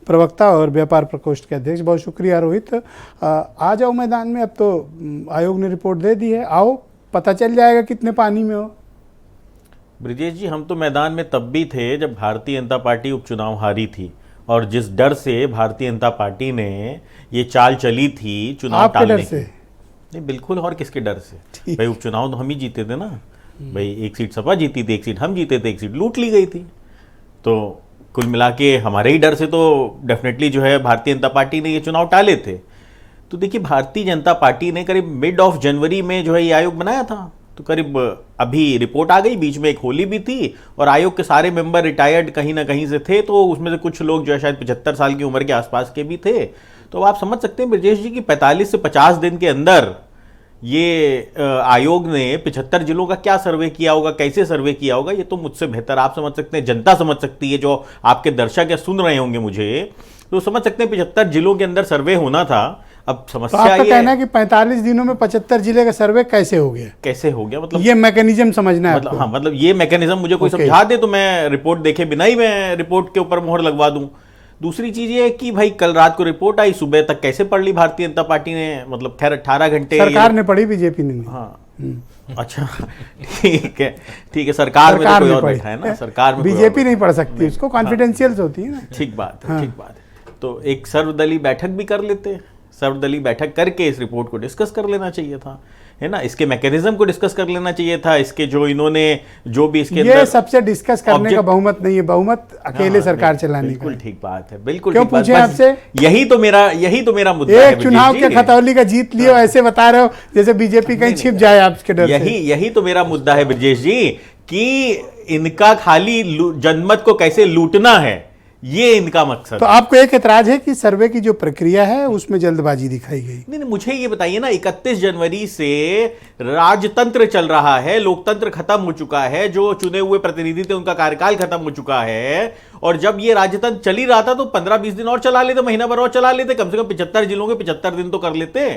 प्रवक्ता और व्यापार प्रकोष्ठ के अध्यक्ष। बहुत शुक्रिया रोहित। आ जाओ मैदान में, अब तो आयोग ने रिपोर्ट दे दी है, आओ, पता चल जाएगा कितने पानी में हो। ब्रिजेश जी, हम तो मैदान में तब भी थे जब भारतीय जनता पार्टी उपचुनाव हारी थी, और जिस डर से भारतीय जनता पार्टी ने ये चाल चली थी चुनाव टालने की। नहीं बिल्कुल, और किसके डर से भाई? उपचुनाव तो हम ही जीते थे ना भाई, एक सीट सपा जीती थी, एक सीट हम जीते थे, एक सीट लूट ली गई थी। तो कुल मिला के हमारे ही डर से तो डेफिनेटली जो है भारतीय जनता पार्टी ने ये चुनाव टाले थे। तो देखिए, भारतीय जनता पार्टी ने करीब मिड ऑफ जनवरी में जो है ये आयोग बनाया था, तो करीब अभी रिपोर्ट आ गई, बीच में एक होली भी थी, और आयोग के सारे मेंबर रिटायर्ड कहीं ना कहीं से थे, तो उसमें से कुछ लोग जो है शायद 75 साल की उम्र के आसपास के भी थे। तो आप समझ सकते हैं ब्रजेश जी कि 45 से 50 दिन के अंदर ये आयोग ने 75 जिलों का क्या सर्वे किया होगा, कैसे सर्वे किया होगा, ये तो मुझसे बेहतर आप समझ सकते हैं, जनता समझ सकती है, जो आपके दर्शक या सुन रहे होंगे मुझे, तो समझ सकते हैं 75 जिलों के अंदर सर्वे होना था। अब समस्या तो आपका कहना है कि 45 दिनों में 75 जिले का सर्वे कैसे हो गया? कैसे हो गया मतलब ये मैकेनिज्म समझना है मतलब, हाँ मतलब ये मैकेनिज्म मुझे कोई समझा दे तो मैं रिपोर्ट देखे बिना ही मैं रिपोर्ट के ऊपर मोहर लगवा दूं। दूसरी चीज ये है कि भाई कल रात को रिपोर्ट आई, सुबह तक कैसे पढ़ ली भारतीय जनता पार्टी ने? मतलब 18 घंटे सरकार ने पढ़ी, बीजेपी ने नहीं। हाँ अच्छा ठीक है, सरकार में तो कोई और बैठा है ना, सरकार में बीजेपी नहीं पढ़ सकती, उसको कॉन्फिडेंशियल होती है ना। ठीक बात है, ठीक बात है। तो एक सर्वदलीय बैठक भी कर लेते, सर्वदलीय बैठक करके इस रिपोर्ट को डिस्कस कर लेना चाहिए था, है ना, इसके मैकेनिज्म को डिस्कस कर लेना चाहिए था, इसके जो इन्होंने जो भी इसके ये सबसे डिस्कस करने का बहुमत नहीं है, बहुमत अकेले सरकार चलाने का। बिल्कुल ठीक बात है, बिल्कुल क्यों पूछे आपसे? यही तो मेरा मुद्दा है। एक चुनाव के खतौली का जीत लियो, ऐसे बता रहे हो जैसे बीजेपी कहीं छिप जाए आपके डर से। यही तो मेरा मुद्दा है ब्रजेश जी, कि इनका खाली जनमत को कैसे लूटना है, ये इनका मकसद। तो आपको एक एतराज है कि सर्वे की जो प्रक्रिया है उसमें जल्दबाजी दिखाई गई? नहीं, मुझे ये बताइए ना, 31 जनवरी से राजतंत्र चल रहा है, लोकतंत्र खत्म हो चुका है, जो चुने हुए प्रतिनिधि थे उनका कार्यकाल खत्म हो चुका है, और जब ये राजतंत्र चल ही रहा था तो 15-20 दिन और चला लेते, महीना भर और चला लेते, कम से कम 75 जिलों के 75 दिन तो कर लेते।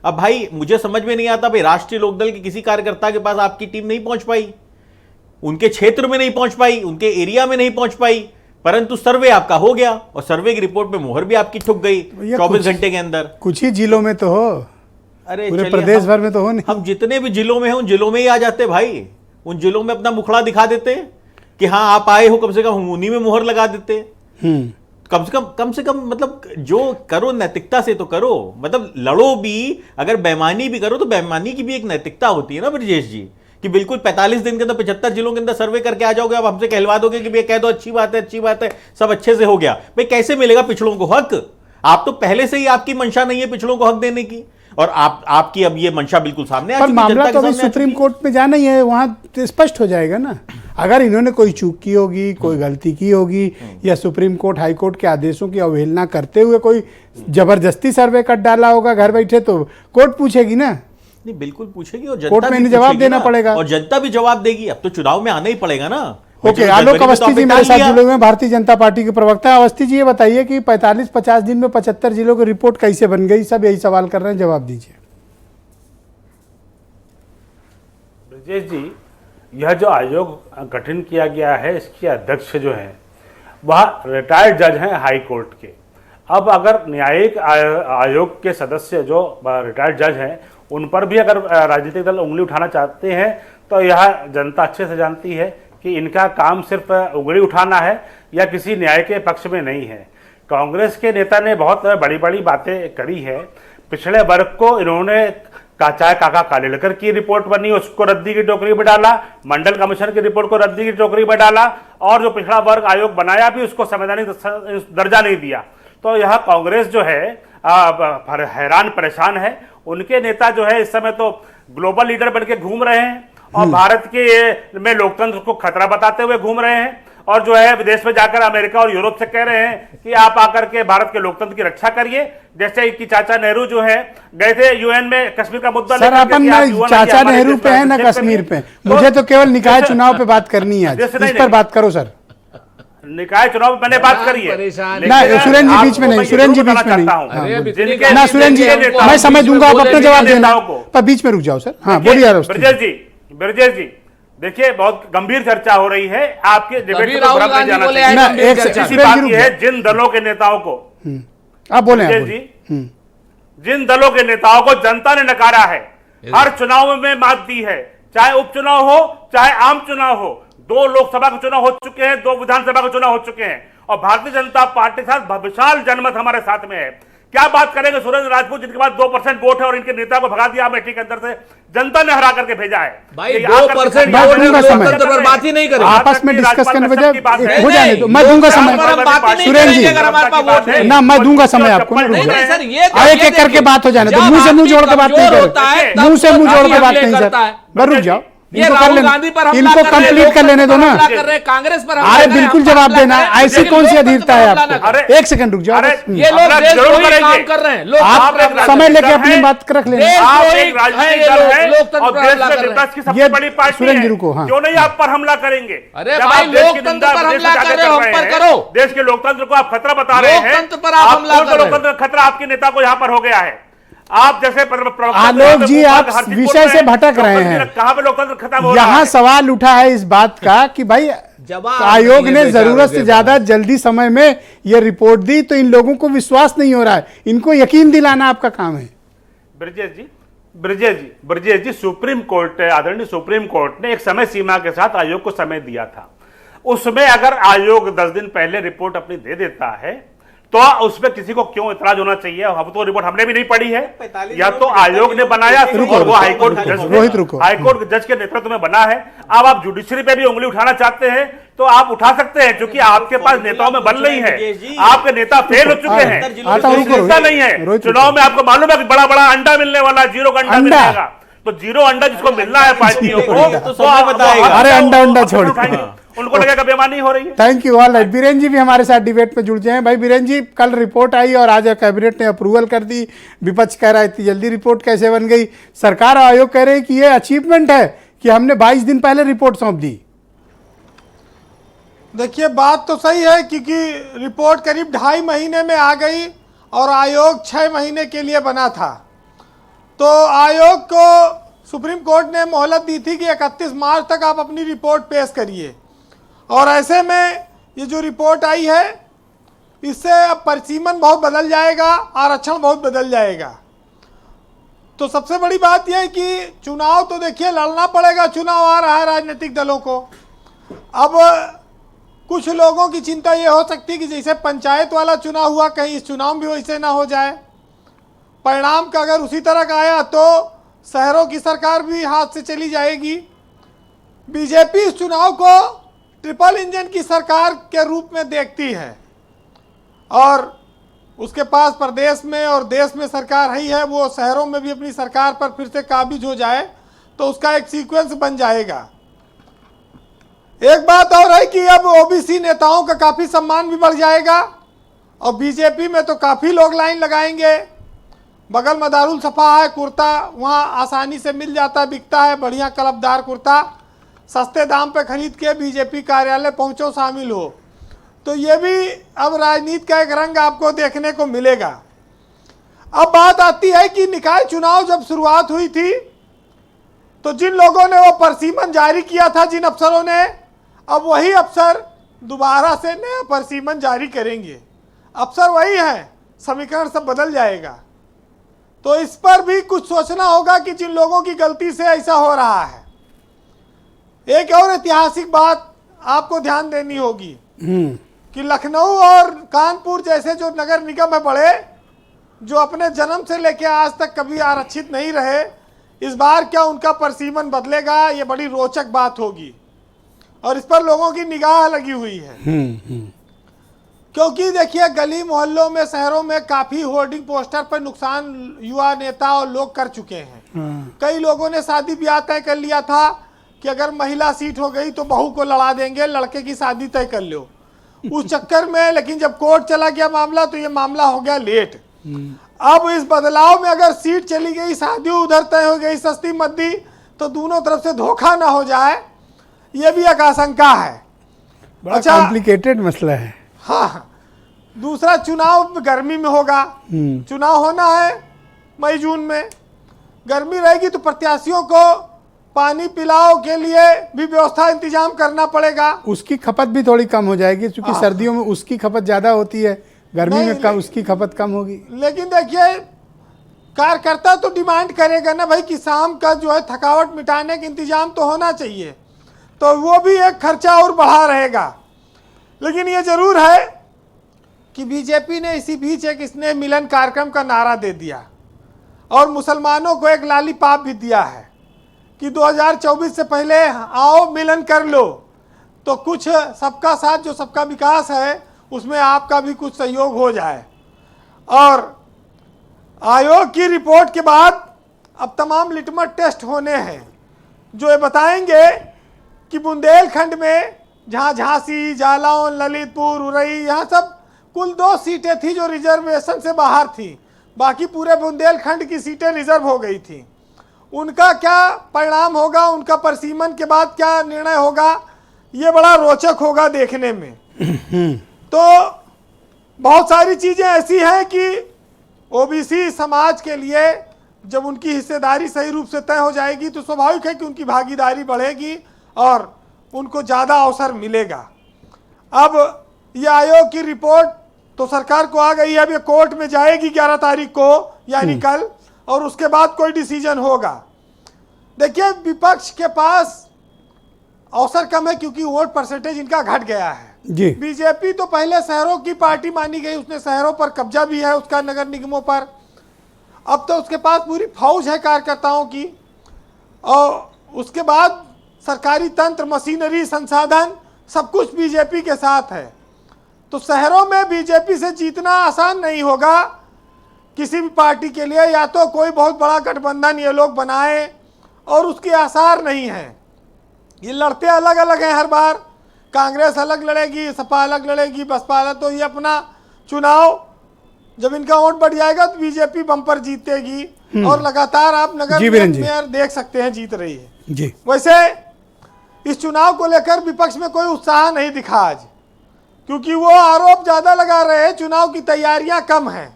अब भाई मुझे समझ में नहीं आता, भाई राष्ट्रीय लोकदल के किसी कार्यकर्ता के पास आपकी टीम नहीं पहुंच पाई, उनके क्षेत्र में नहीं पहुंच पाई, उनके एरिया में नहीं पहुंच पाई, परंतु सर्वे आपका हो गया, और सर्वे की रिपोर्ट में मोहर भी आपकी ठुक गई 24 घंटे के अंदर। कुछ ही जिलों में तो हो, अरे पूरे प्रदेश भर में तो हो नहीं। हम जितने भी जिलों में हैं उन जिलों में ही आ जाते भाई, उन जिलों में अपना मुखड़ा दिखा देते कि हाँ आप आए हो, कम से कम उन्हीं में मोहर लगा देते। कम से कम मतलब जो करो नैतिकता से तो करो, मतलब लड़ो भी, अगर बेईमानी भी करो तो बेईमानी की भी एक नैतिकता होती है ना ब्रजेश जी, कि बिल्कुल 45 दिन के अंदर 75 जिलों के अंदर सर्वे करके आ जाओगे, अब हमसे कहलवा दोगे कि भैया कह दो अच्छी बात है, सब अच्छे से हो गया। भाई कैसे मिलेगा पिछड़ों को हक? आप तो पहले से ही आपकी मंशा नहीं है पिछड़ों को हक देने की, और आपकी अब ये मंशा बिल्कुल सामने आ चुकी है। मामला तो अभी सुप्रीम कोर्ट में जाना ही है, वहां तो स्पष्ट हो जाएगा ना। अगर इन्होंने कोई चूक की होगी, कोई गलती की होगी, या सुप्रीम कोर्ट हाई कोर्ट के आदेशों की अवहेलना करते हुए कोई जबरदस्ती सर्वे कर डाला होगा घर बैठे, तो कोर्ट पूछेगी ना। नहीं, बिल्कुल पूछेगी, और कोर्ट में जवाब देना पड़ेगा, और जनता भी जवाब देगी। अब तो चुनाव में आना ही पड़ेगा ना। ओके, आलोक अवस्थी जी मेरे साथ जुड़े हुए हैं, भारतीय जनता पार्टी के प्रवक्ता। अवस्थी जी, ये बताइए कि 45-50 दिन में 75 जिलों की रिपोर्ट कैसे बन गई? सब यही सवाल कर रहे हैं, जवाब दीजिए। ब्रजेश जी, यह जो आयोग गठन किया गया है, इसके अध्यक्ष जो हैं वह रिटायर्ड जज हैं हाई कोर्ट के। अब अगर न्यायिक आयोग के सदस्य जो रिटायर्ड जज हैं, उन पर भी अगर राजनीतिक दल उंगली उठाना चाहते हैं, तो यह जनता अच्छे से जानती है कि इनका काम सिर्फ उंगली उठाना है या किसी न्याय के पक्ष में नहीं है। कांग्रेस के नेता ने बहुत बड़ी बड़ी बातें करी है। पिछड़े वर्ग को इन्होंने चाहे काका कालेलकर की रिपोर्ट बनी उसको रद्दी की टोकरी में डाला, मंडल कमीशन की रिपोर्ट को रद्दी की टोकरी में डाला, और जो पिछड़ा वर्ग आयोग बनाया भी उसको संवैधानिक दर्जा नहीं दिया। तो यह कांग्रेस जो है हैरान परेशान है। उनके नेता जो है इस समय तो ग्लोबल लीडर बनके घूम रहे हैं, और भारत के में लोकतंत्र को खतरा बताते हुए घूम रहे हैं, और जो है विदेश में जाकर अमेरिका और यूरोप से कह रहे हैं कि आप आकर के भारत के लोकतंत्र की रक्षा करिए। जैसे कि चाचा नेहरू जो है गए थे यूएन में कश्मीर का मुद्दा सर, अपन चाचा नेहरू पे है ना कश्मीर पे, मुझे तो केवल निकाय चुनाव पे बात करनी है। इस पर बात करो सर। निकाय चुनाव मैंने बात करी है ना, सुरेंद्र जी बीच में नहीं, सुरेंद्र जी बीच में नहीं ना, सुरेंद्र जी मैं समय दूंगा, आप अपना जवाब देना, पर बीच में रुक जाओ सर। हाँ बोलिए ब्रजेश जी, देखिए बहुत गंभीर चर्चा हो रही है, आपके डिबेट को बुरा नहीं जाना चाहिए। बात यह है, जिन दलों के नेताओं को आप बोले जी, जिन दलों के नेताओं को जनता ने नकारा है, हर चुनाव में मात दी है, चाहे उपचुनाव हो चाहे आम चुनाव हो। 2 लोकसभा के चुनाव हो चुके हैं, 2 विधानसभा के चुनाव हो चुके हैं, और भारतीय जनता पार्टी के साथ विशाल जनमत हमारे साथ में है। क्या बात करेंगे सुरेंद्र राजपूत, जिनके पास 2% वोट है और इनके नेता को भगा दिया अमेठी के अंदर से, जनता ने हरा करके भेजा है। भाई 2% लोकतंत्र पर बात ही नहीं करें, आपस में डिस्कस करने बजाय हो जाने दो। मैं दूंगा समय सुरेंद्र जी, ना मैं दूंगा समय आपको, एक एक करके बात हो जाने दो। मुंह से मुंह जोड़ के बात नहीं करें, मुंह से मुंह जोड़ के बात नहीं सर। रुक जाओ, इनको कंप्लीट कर लेने दो ना। कांग्रेस पर अरे बिल्कुल जवाब देना, ऐसी कौन सी अधीरता है आपको? एक सेकंड रुक जाओ, ये लोग देशद्रोही काम कर रहे हैं। आप समय लेके अपनी बात रख लेना। सबसे बड़ी पार्टी सुरेंद्र जी रुको, हाँ क्यों नहीं आप पर हमला करेंगे? अरे भाई लोकतंत्र पर हमला कर रहे हो, हम पर करो। देश के लोकतंत्र को आप खतरा बता रहे हैं, लोकतंत्र पर आप हमला कर रहे हो। लोकतंत्र खतरा आपके नेता को यहाँ पर हो गया है। आप जैसे आलोक जी, आप विषय से भटक रहे हैं। कहां पे लोकतंत्र खत्म हो रहा है? यहाँ सवाल उठा है इस बात का कि भाई आयोग ने जरूरत से ज्यादा जल्दी समय में यह रिपोर्ट दी, तो इन लोगों को विश्वास नहीं हो रहा है, इनको यकीन दिलाना आपका काम है। ब्रजेश जी, सुप्रीम कोर्ट, आदरणीय सुप्रीम कोर्ट ने एक समय सीमा के साथ आयोग को समय दिया था। उसमें अगर आयोग 10 दिन पहले रिपोर्ट अपनी दे देता है तो उसमें किसी को क्यों इतराज होना चाहिए? अब तो रिपोर्ट हमने भी नहीं पढ़ी है, या तो आयोग ने बनाया और वो हाईकोर्ट जज के नेतृत्व में बना है। अब आप जुडिशरी पे भी उंगली उठाना चाहते हैं तो आप उठा सकते हैं, क्योंकि आपके पास नेताओं में बल नहीं है, आपके नेता फेल हो चुके हैं, नेता नहीं है। चुनाव में आपको मालूम है कि बड़ा बड़ा अंडा मिलने वाला, 0 का अंडा मिलेगा, तो 0 अंडा जिसको मिलना है पार्टियों को, तो अरे अंडा छोड़ उनको लगेगा बेईमानी हो रही है। Thank you. All right, Biren ji भी हमारे साथ डिबेट में जुड़ जाए। भाई बीरेन जी, कल रिपोर्ट आई और आज कैबिनेट ने अप्रूवल कर दी, विपक्ष कह रहा है इतनी जल्दी रिपोर्ट कैसे बन गई? सरकार और आयोग कह रहे हैं कि ये अचीवमेंट है कि हमने 22 दिन पहले रिपोर्ट सौंप दी। देखिए बात तो सही है, क्योंकि रिपोर्ट करीब 2.5 महीने में आ गई और आयोग 6 महीने के लिए बना था। तो आयोग को सुप्रीम कोर्ट ने मोहलत दी थी कि 31 मार्च तक आप अपनी रिपोर्ट पेश करिए, और ऐसे में ये जो रिपोर्ट आई है इससे अब परिसीमन बहुत बदल जाएगा, आरक्षण बहुत बदल जाएगा। तो सबसे बड़ी बात यह है कि चुनाव तो देखिए लड़ना पड़ेगा, चुनाव आ रहा है राजनीतिक दलों को। अब कुछ लोगों की चिंता ये हो सकती है कि जैसे पंचायत वाला चुनाव हुआ, कहीं इस चुनाव भी वैसे ना हो जाए। परिणाम का अगर उसी तरह का आया तो शहरों की सरकार भी हाथ से चली जाएगी। बीजेपी इस चुनाव को ट्रिपल इंजन की सरकार के रूप में देखती है और उसके पास प्रदेश में और देश में सरकार ही है, वो शहरों में भी अपनी सरकार पर फिर से काबिज हो जाए तो उसका एक सीक्वेंस बन जाएगा। एक बात और है कि अब ओबीसी नेताओं का काफ़ी सम्मान भी बढ़ जाएगा और बीजेपी में तो काफ़ी लोग लाइन लगाएंगे। बगल में दारुल सफ़ा है, कुर्ता वहाँ आसानी से मिल जाता है, बिकता है, बढ़िया कलपदार कुर्ता, सस्ते दाम पे खरीद के बीजेपी कार्यालय पहुँचो, शामिल हो। तो ये भी अब राजनीति का एक रंग आपको देखने को मिलेगा। अब बात आती है कि निकाय चुनाव जब शुरुआत हुई थी तो जिन लोगों ने वो परसीमन जारी किया था, जिन अफसरों ने, अब वही अफसर दोबारा से नया परसीमन जारी करेंगे। अफसर वही है, समीकरण सब बदल जाएगा। तो इस पर भी कुछ सोचना होगा कि जिन लोगों की गलती से ऐसा हो रहा है। एक और ऐतिहासिक बात आपको ध्यान देनी होगी कि लखनऊ और कानपुर जैसे जो नगर निगम है बड़े, जो अपने जन्म से लेकर आज तक कभी आरक्षित नहीं रहे, इस बार क्या उनका परसीमन बदलेगा, ये बड़ी रोचक बात होगी और इस पर लोगों की निगाह लगी हुई है। क्योंकि देखिए गली मोहल्लों में, शहरों में काफ़ी होर्डिंग पोस्टर पर नुकसान युवा नेता और लोग कर चुके हैं। कई लोगों ने शादी ब्याह तय कर लिया था कि अगर महिला सीट हो गई तो बहू को लड़ा देंगे, लड़के की शादी तय कर लो। उस चक्कर में लेकिन जब कोर्ट चला गया मामला तो ये मामला हो गया लेट। अब इस बदलाव में अगर सीट चली गई, शादी उधर तय हो गई, सस्ती मद्दी, तो दोनों तरफ से धोखा ना हो जाए, ये भी एक आशंका है। बड़ा कॉम्प्लिकेटेड मसला है। हाँ, दूसरा चुनाव गर्मी में होगा। चुनाव होना है मई जून में, गर्मी रहेगी तो प्रत्याशियों को पानी पिलाओ के लिए भी व्यवस्था इंतजाम करना पड़ेगा। उसकी खपत भी थोड़ी कम हो जाएगी क्योंकि सर्दियों में उसकी खपत ज़्यादा होती है, गर्मी में कम, उसकी खपत कम होगी। लेकिन देखिए कार्यकर्ता तो डिमांड करेगा ना भाई कि शाम का जो है थकावट मिटाने का इंतजाम तो होना चाहिए, तो वो भी एक खर्चा और बढ़ा रहेगा। लेकिन ये जरूर है कि बीजेपी ने इसी बीच एक स्नेह मिलन कार्यक्रम का नारा दे दिया और मुसलमानों को एक लालीपाप भी दिया है कि 2024 से पहले आओ मिलन कर लो। तो कुछ सबका साथ जो सबका विकास है उसमें आपका भी कुछ सहयोग हो जाए। और आयोग की रिपोर्ट के बाद अब तमाम लिटमस टेस्ट होने हैं जो ये बताएंगे कि बुंदेलखंड में जहाँ झांसी, जालौन, ललितपुर, उरई, यहाँ सब कुल 2 सीटें थी जो रिजर्वेशन से बाहर थी, बाकी पूरे बुंदेलखंड की सीटें रिजर्व हो गई थी। उनका क्या परिणाम होगा, उनका परसीमन के बाद क्या निर्णय होगा, ये बड़ा रोचक होगा देखने में। तो बहुत सारी चीज़ें ऐसी हैं कि ओबीसी समाज के लिए जब उनकी हिस्सेदारी सही रूप से तय हो जाएगी तो स्वाभाविक है कि उनकी भागीदारी बढ़ेगी और उनको ज़्यादा अवसर मिलेगा। अब ये आयोग की रिपोर्ट तो सरकार को आ गई है, अब ये कोर्ट में जाएगी 11 तारीख को यानी कल, और उसके बाद कोई डिसीजन होगा। देखिए विपक्ष के पास अवसर कम है क्योंकि वोट परसेंटेज इनका घट गया है। जी। बीजेपी तो पहले शहरों की पार्टी मानी गई, उसने शहरों पर कब्जा भी है उसका, नगर निगमों पर। अब तो उसके पास पूरी फौज है कार्यकर्ताओं की और उसके बाद सरकारी तंत्र, मशीनरी, संसाधन सब कुछ बीजेपी के साथ है। तो शहरों में बीजेपी से जीतना आसान नहीं होगा किसी भी पार्टी के लिए। या तो कोई बहुत बड़ा गठबंधन ये लोग बनाए और उसके आसार नहीं हैं। ये लड़ते अलग अलग हैं हर बार, कांग्रेस अलग लड़ेगी, सपा अलग लड़ेगी, बसपा अलग। तो ये अपना चुनाव जब इनका वोट बढ़ जाएगा तो बीजेपी बम्पर जीतेगी और लगातार आप नगर मेयर देख सकते हैं जीत रही है। जी। वैसे इस चुनाव को लेकर विपक्ष में कोई उत्साह नहीं दिखा आज, क्योंकि वो आरोप ज्यादा लगा रहे हैं चुनाव की तैयारियां कम हैं।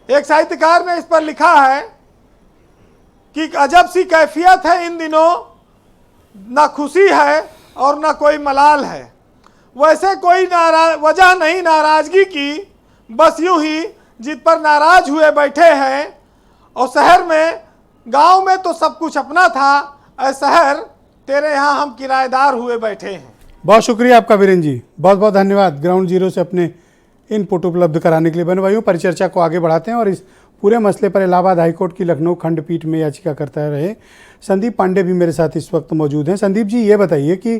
एक साहित्यकार ने इस पर लिखा है कि अजब सी कैफियत है इन दिनों, ना खुशी है और ना कोई मलाल है। वैसे कोई वजह नहीं नाराजगी की, बस यूं ही जिस पर नाराज हुए बैठे हैं। और शहर में, गांव में तो सब कुछ अपना था, ऐ शहर तेरे यहाँ हम किराएदार हुए बैठे हैं। बहुत शुक्रिया आपका वीरेंद्र जी, बहुत बहुत धन्यवाद ग्राउंड जीरो से अपने इनपुट उपलब्ध कराने के लिए। बहनों भाइयों, परिचर्चा को आगे बढ़ाते हैं और इस पूरे मसले पर इलाहाबाद हाईकोर्ट की लखनऊ खंडपीठ में याचिकाकर्ता रहे संदीप पांडे भी मेरे साथ इस वक्त मौजूद हैं। संदीप जी, ये बताइए कि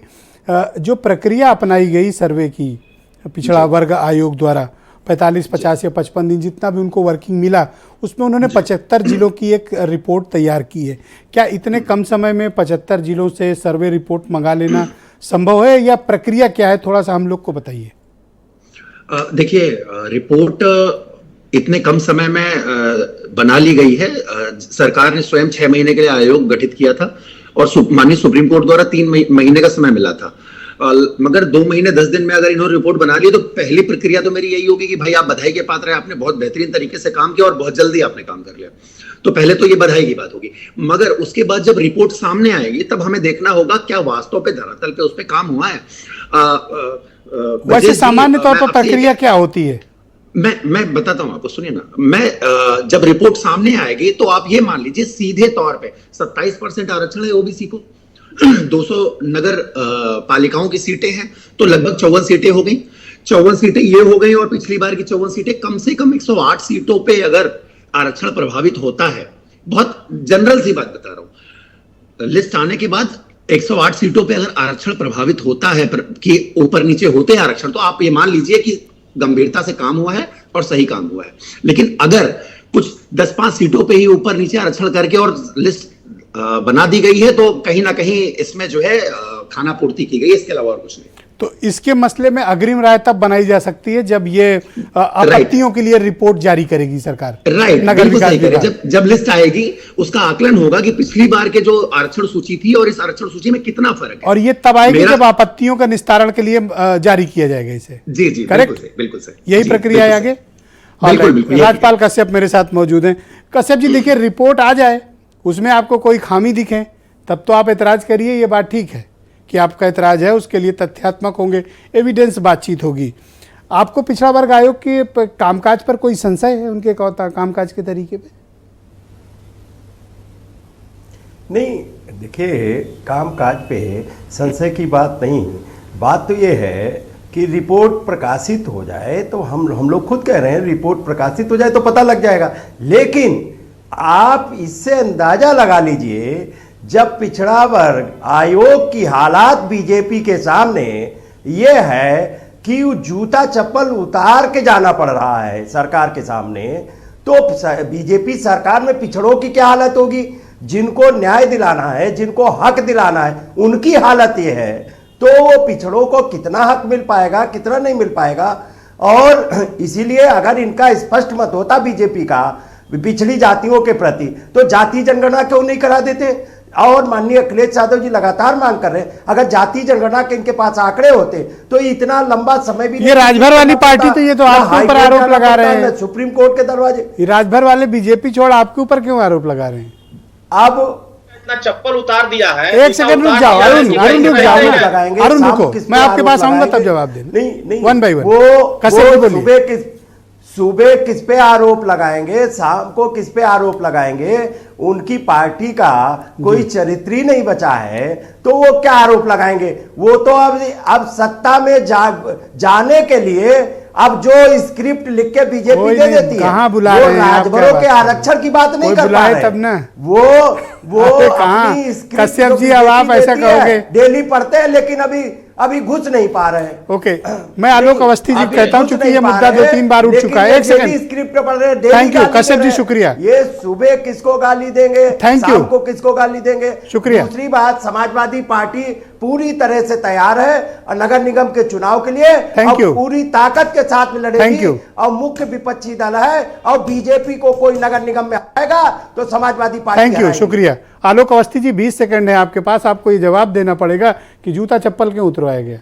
जो प्रक्रिया अपनाई गई सर्वे की पिछड़ा वर्ग आयोग द्वारा 45, 50 या 55 दिन जितना भी उनको वर्किंग मिला, उसमें उन्होंने 75 जिलों की एक रिपोर्ट तैयार की है। क्या इतने कम समय में 75 जिलों से सर्वे रिपोर्ट मंगा लेना संभव है या प्रक्रिया क्या है, थोड़ा सा हम लोग को बताइए। देखिए, रिपोर्ट इतने कम समय में बना ली गई है। सरकार ने स्वयं 6 महीने के लिए आयोग गठित किया था और माननीय सुप्रीम कोर्ट द्वारा 3 महीने का समय मिला था। मगर 2 महीने 10 दिन में अगर इन्होंने रिपोर्ट बना ली तो पहली प्रक्रिया तो मेरी यही होगी कि भाई आप बधाई के पात्र हैं, आपने बहुत बेहतरीन तरीके से काम किया और बहुत जल्दी आपने काम कर लिया। तो पहले तो ये बधाई की बात होगी। मगर उसके बाद जब रिपोर्ट सामने आएगी तब हमें देखना होगा क्या वास्तव पे धरातल पे उस पे काम हुआ है। वैसे सामान्य तौर पर प्रक्रिया क्या होती है? मैं बताता हूं आपको, सुनिए ना। जब रिपोर्ट सामने आएगी तो आप ये मान लीजिए सीधे तौर पे 27% आरक्षण है ओबीसी को, 200 नगर पालिकाओं की सीटें हैं तो लगभग 54 सीटें हो गई। 54 सीटें ये हो गई और पिछली बार की 54 सीटें, कम से कम 108 सीटों पे अगर आरक्षण प्रभावित होता है, बहुत जनरल सी बात बता रहा हूं, लिस्ट आने के बाद 108 सीटों पे अगर आरक्षण प्रभावित होता है कि ऊपर नीचे होते हैं आरक्षण, तो आप ये मान लीजिए कि गंभीरता से काम हुआ है और सही काम हुआ है। लेकिन अगर कुछ 10-5 सीटों पे ही ऊपर नीचे आरक्षण करके और लिस्ट बना दी गई है तो कहीं ना कहीं इसमें जो है खाना पूर्ति की गई, इसके अलावा और कुछ नहीं। तो इसके मसले में अग्रिम राय तब बनाई जा सकती है जब ये आपत्तियों के लिए रिपोर्ट जारी करेगी सरकार। राइट, बिल्कुल सही कह रहे हैं। जब लिस्ट आएगी उसका आकलन होगा कि पिछली बार के जो आरक्षण सूची थी और इस आरक्षण सूची में कितना फर्क है, और ये तब आएगी जब आपत्तियों का निस्तारण के लिए जारी किया जाएगा इसे। जी जी, करेक्ट, बिल्कुल सही। यही प्रक्रिया है आगे। राजपाल कश्यप मेरे साथ मौजूद हैं। कश्यप जी, देखिए, रिपोर्ट आ जाए, उसमें आपको कोई खामी दिखे तब तो आप एतराज करिए, ये बात ठीक है कि आपका एतराज है, उसके लिए तथ्यात्मक होंगे, एविडेंस बातचीत होगी। आपको पिछड़ा वर्ग आयोग के कामकाज पर कोई संशय है, उनके कामकाज के तरीके पे? नहीं, देखिए, कामकाज पे संशय की बात नहीं। बात तो ये है कि रिपोर्ट प्रकाशित हो जाए तो हम लोग खुद कह रहे हैं रिपोर्ट प्रकाशित हो जाए तो पता लग जाएगा। लेकिन आप इससे अंदाजा लगा लीजिए, जब पिछड़ा वर्ग आयोग की हालात बीजेपी के सामने ये है कि जूता चप्पल उतार के जाना पड़ रहा है सरकार के सामने, तो बीजेपी सरकार में पिछड़ों की क्या हालत होगी? जिनको न्याय दिलाना है, जिनको हक दिलाना है, उनकी हालत ये है, तो वो पिछड़ों को कितना हक मिल पाएगा, कितना नहीं मिल पाएगा। और इसीलिए अगर इनका स्पष्ट मत होता बीजेपी का पिछड़ी जातियों के प्रति, तो जाति जनगणना क्यों नहीं करा देते? और माननीय अखिलेश यादव जी लगातार मांग कर रहे हैं, अगर जाति जनगणना के इनके पास आंकड़े होते तो इतना लंबा समय भी ये राजभर वाली पार्टी तो ये तो आपके ऊपर आरोप लगा रहे हैं, सुप्रीम कोर्ट के दरवाजे। ये राजभर वाले बीजेपी छोड़ आपके ऊपर क्यों आरोप लगा रहे हैं? अब इतना चप्पल उतार दिया है। एक सेकंड रुक जाओ अरुण, अरुण रुको, मैं आपके पास आऊंगा तब जवाब देना। नहीं, वन बाय वन। वो सुबह किस पे आरोप लगाएंगे, शाम को किस पे आरोप लगाएंगे? उनकी पार्टी का कोई चरित्र ही नहीं बचा है तो वो क्या आरोप लगाएंगे? वो तो अब सत्ता में जाने के लिए अब जो स्क्रिप्ट लिख के बीजेपी दे देती है, कहाँ बुला रहे हैं? राजभरों के आरक्षण की बात नहीं कर पा रहे, तब ना वो अपनी स्क्रिप्ट कश्यप जी, अब आप ऐसा कहोगे? डेली पढ़ते हैं लेकिन अभी घुस नहीं पा रहे हैं। ओके, मैं आलोक अवस्थी जी कहता हूं, चूंकि ये मुद्दा 2-3 बार उठ चुका है। एक सेकंड, स्क्रिप्ट पढ़ रहे हैं। थैंक यू कश्यप जी, शुक्रिया। ये सुबह किसको गाली देंगे, शाम को किसको गाली देंगे, शुक्रिया। दूसरी बात, समाजवादी पार्टी पूरी तरह से तैयार है और नगर निगम के चुनाव के लिए और पूरी ताकत के साथ में लड़ेगी और मुख्य विपक्षी दल है और बीजेपी को कोई नगर निगम में आएगा तो समाजवादी पार्टी। थैंक यू, शुक्रिया। आलोक अवस्थी जी, 20 सेकंड है आपके पास, आपको ये जवाब देना पड़ेगा कि जूता चप्पल क्यों उतरवाया गया।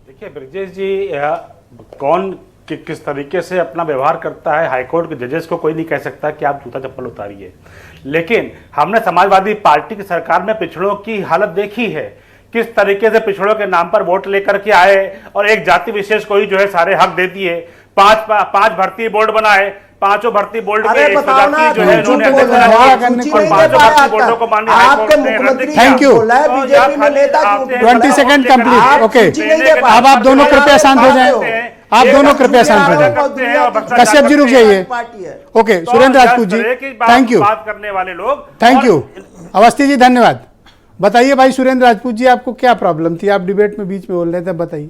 देखिए ब्रजेश जी, कौन किस तरीके से अपना व्यवहार करता है, हाईकोर्ट के जजेस को कोई नहीं कह सकता कि आप जूता चप्पल उतारिए। लेकिन हमने समाजवादी पार्टी की सरकार में पिछड़ों की हालत देखी है, किस तरीके से पिछड़ों के नाम पर वोट लेकर के आए और एक जाति विशेष को ही जो है सारे हक दे दिए। 5 भर्ती बोर्ड बनाए, 5 भर्ती बोर्ड के जो है उन्होंने और 5 भर्ती बोर्डों को माननीय हाईकोर्ट ने रद्द किया। Thank you, 20 second complete. Okay, अब आप दोनों कृपया शांत हो जाएं। आप दोनों कृपया शांत हो जाए। कश्यप जी रुक जाइए। Okay, Surendra Rajput ji, thank you. बात करने वाले लोग, थैंक यू। अवस्थी जी धन्यवाद। बताइए भाई सुरेंद्र राजपूत जी, आपको क्या प्रॉब्लम थी? आप डिबेट में बीच में बोल रहे थे, बताइए।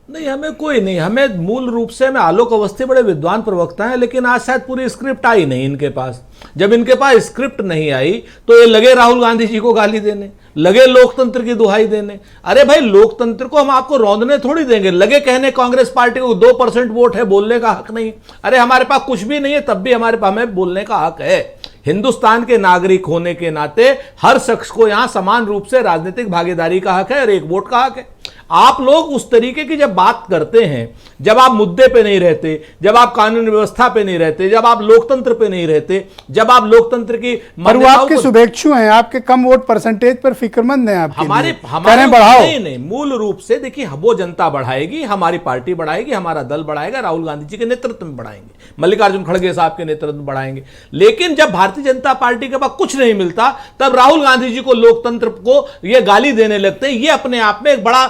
नहीं, हमें कोई नहीं, हमें मूल रूप से हमें आलोक अवस्थी बड़े विद्वान प्रवक्ता हैं, लेकिन आज शायद पूरी स्क्रिप्ट आई नहीं इनके पास। जब इनके पास स्क्रिप्ट नहीं आई तो ये लगे राहुल गांधी जी को गाली देने, लगे लोकतंत्र की दुहाई देने। अरे भाई, लोकतंत्र को हम आपको रौंदने थोड़ी देंगे। लगे कहने कांग्रेस पार्टी को 2% वोट है, बोलने का हक नहीं। अरे हमारे पास कुछ भी नहीं है, तब भी हमारे पास हमें बोलने का हक है। हिंदुस्तान के नागरिक होने के नाते हर शख्स को यहां समान रूप से राजनीतिक भागीदारी का हक है और एक वोट का हक है। आप लोग उस तरीके की जब बात करते हैं, जब आप मुद्दे पे नहीं रहते, जब आप कानून व्यवस्था पे नहीं रहते, जब आप लोकतंत्र पे नहीं रहते, जब आप लोकतंत्र की पर वो आपके शुभेच्छु हैं, आपके कम वोट परसेंटेज पर फिक्रमंद हैं। आपके हमारे बढ़ाओ। नहीं, मूल रूप से देखिए, वो जनता बढ़ाएगी, हमारी पार्टी बढ़ाएगी, हमारा दल बढ़ाएगा, राहुल गांधी जी के नेतृत्व में बढ़ाएंगे, मल्लिकार्जुन खड़गे साहब के नेतृत्व में बढ़ाएंगे। लेकिन जब भारतीय जनता पार्टी के पास कुछ नहीं मिलता, तब राहुल गांधी जी को, लोकतंत्र को ये गाली देने लगते हैं। ये अपने आप में एक बड़ा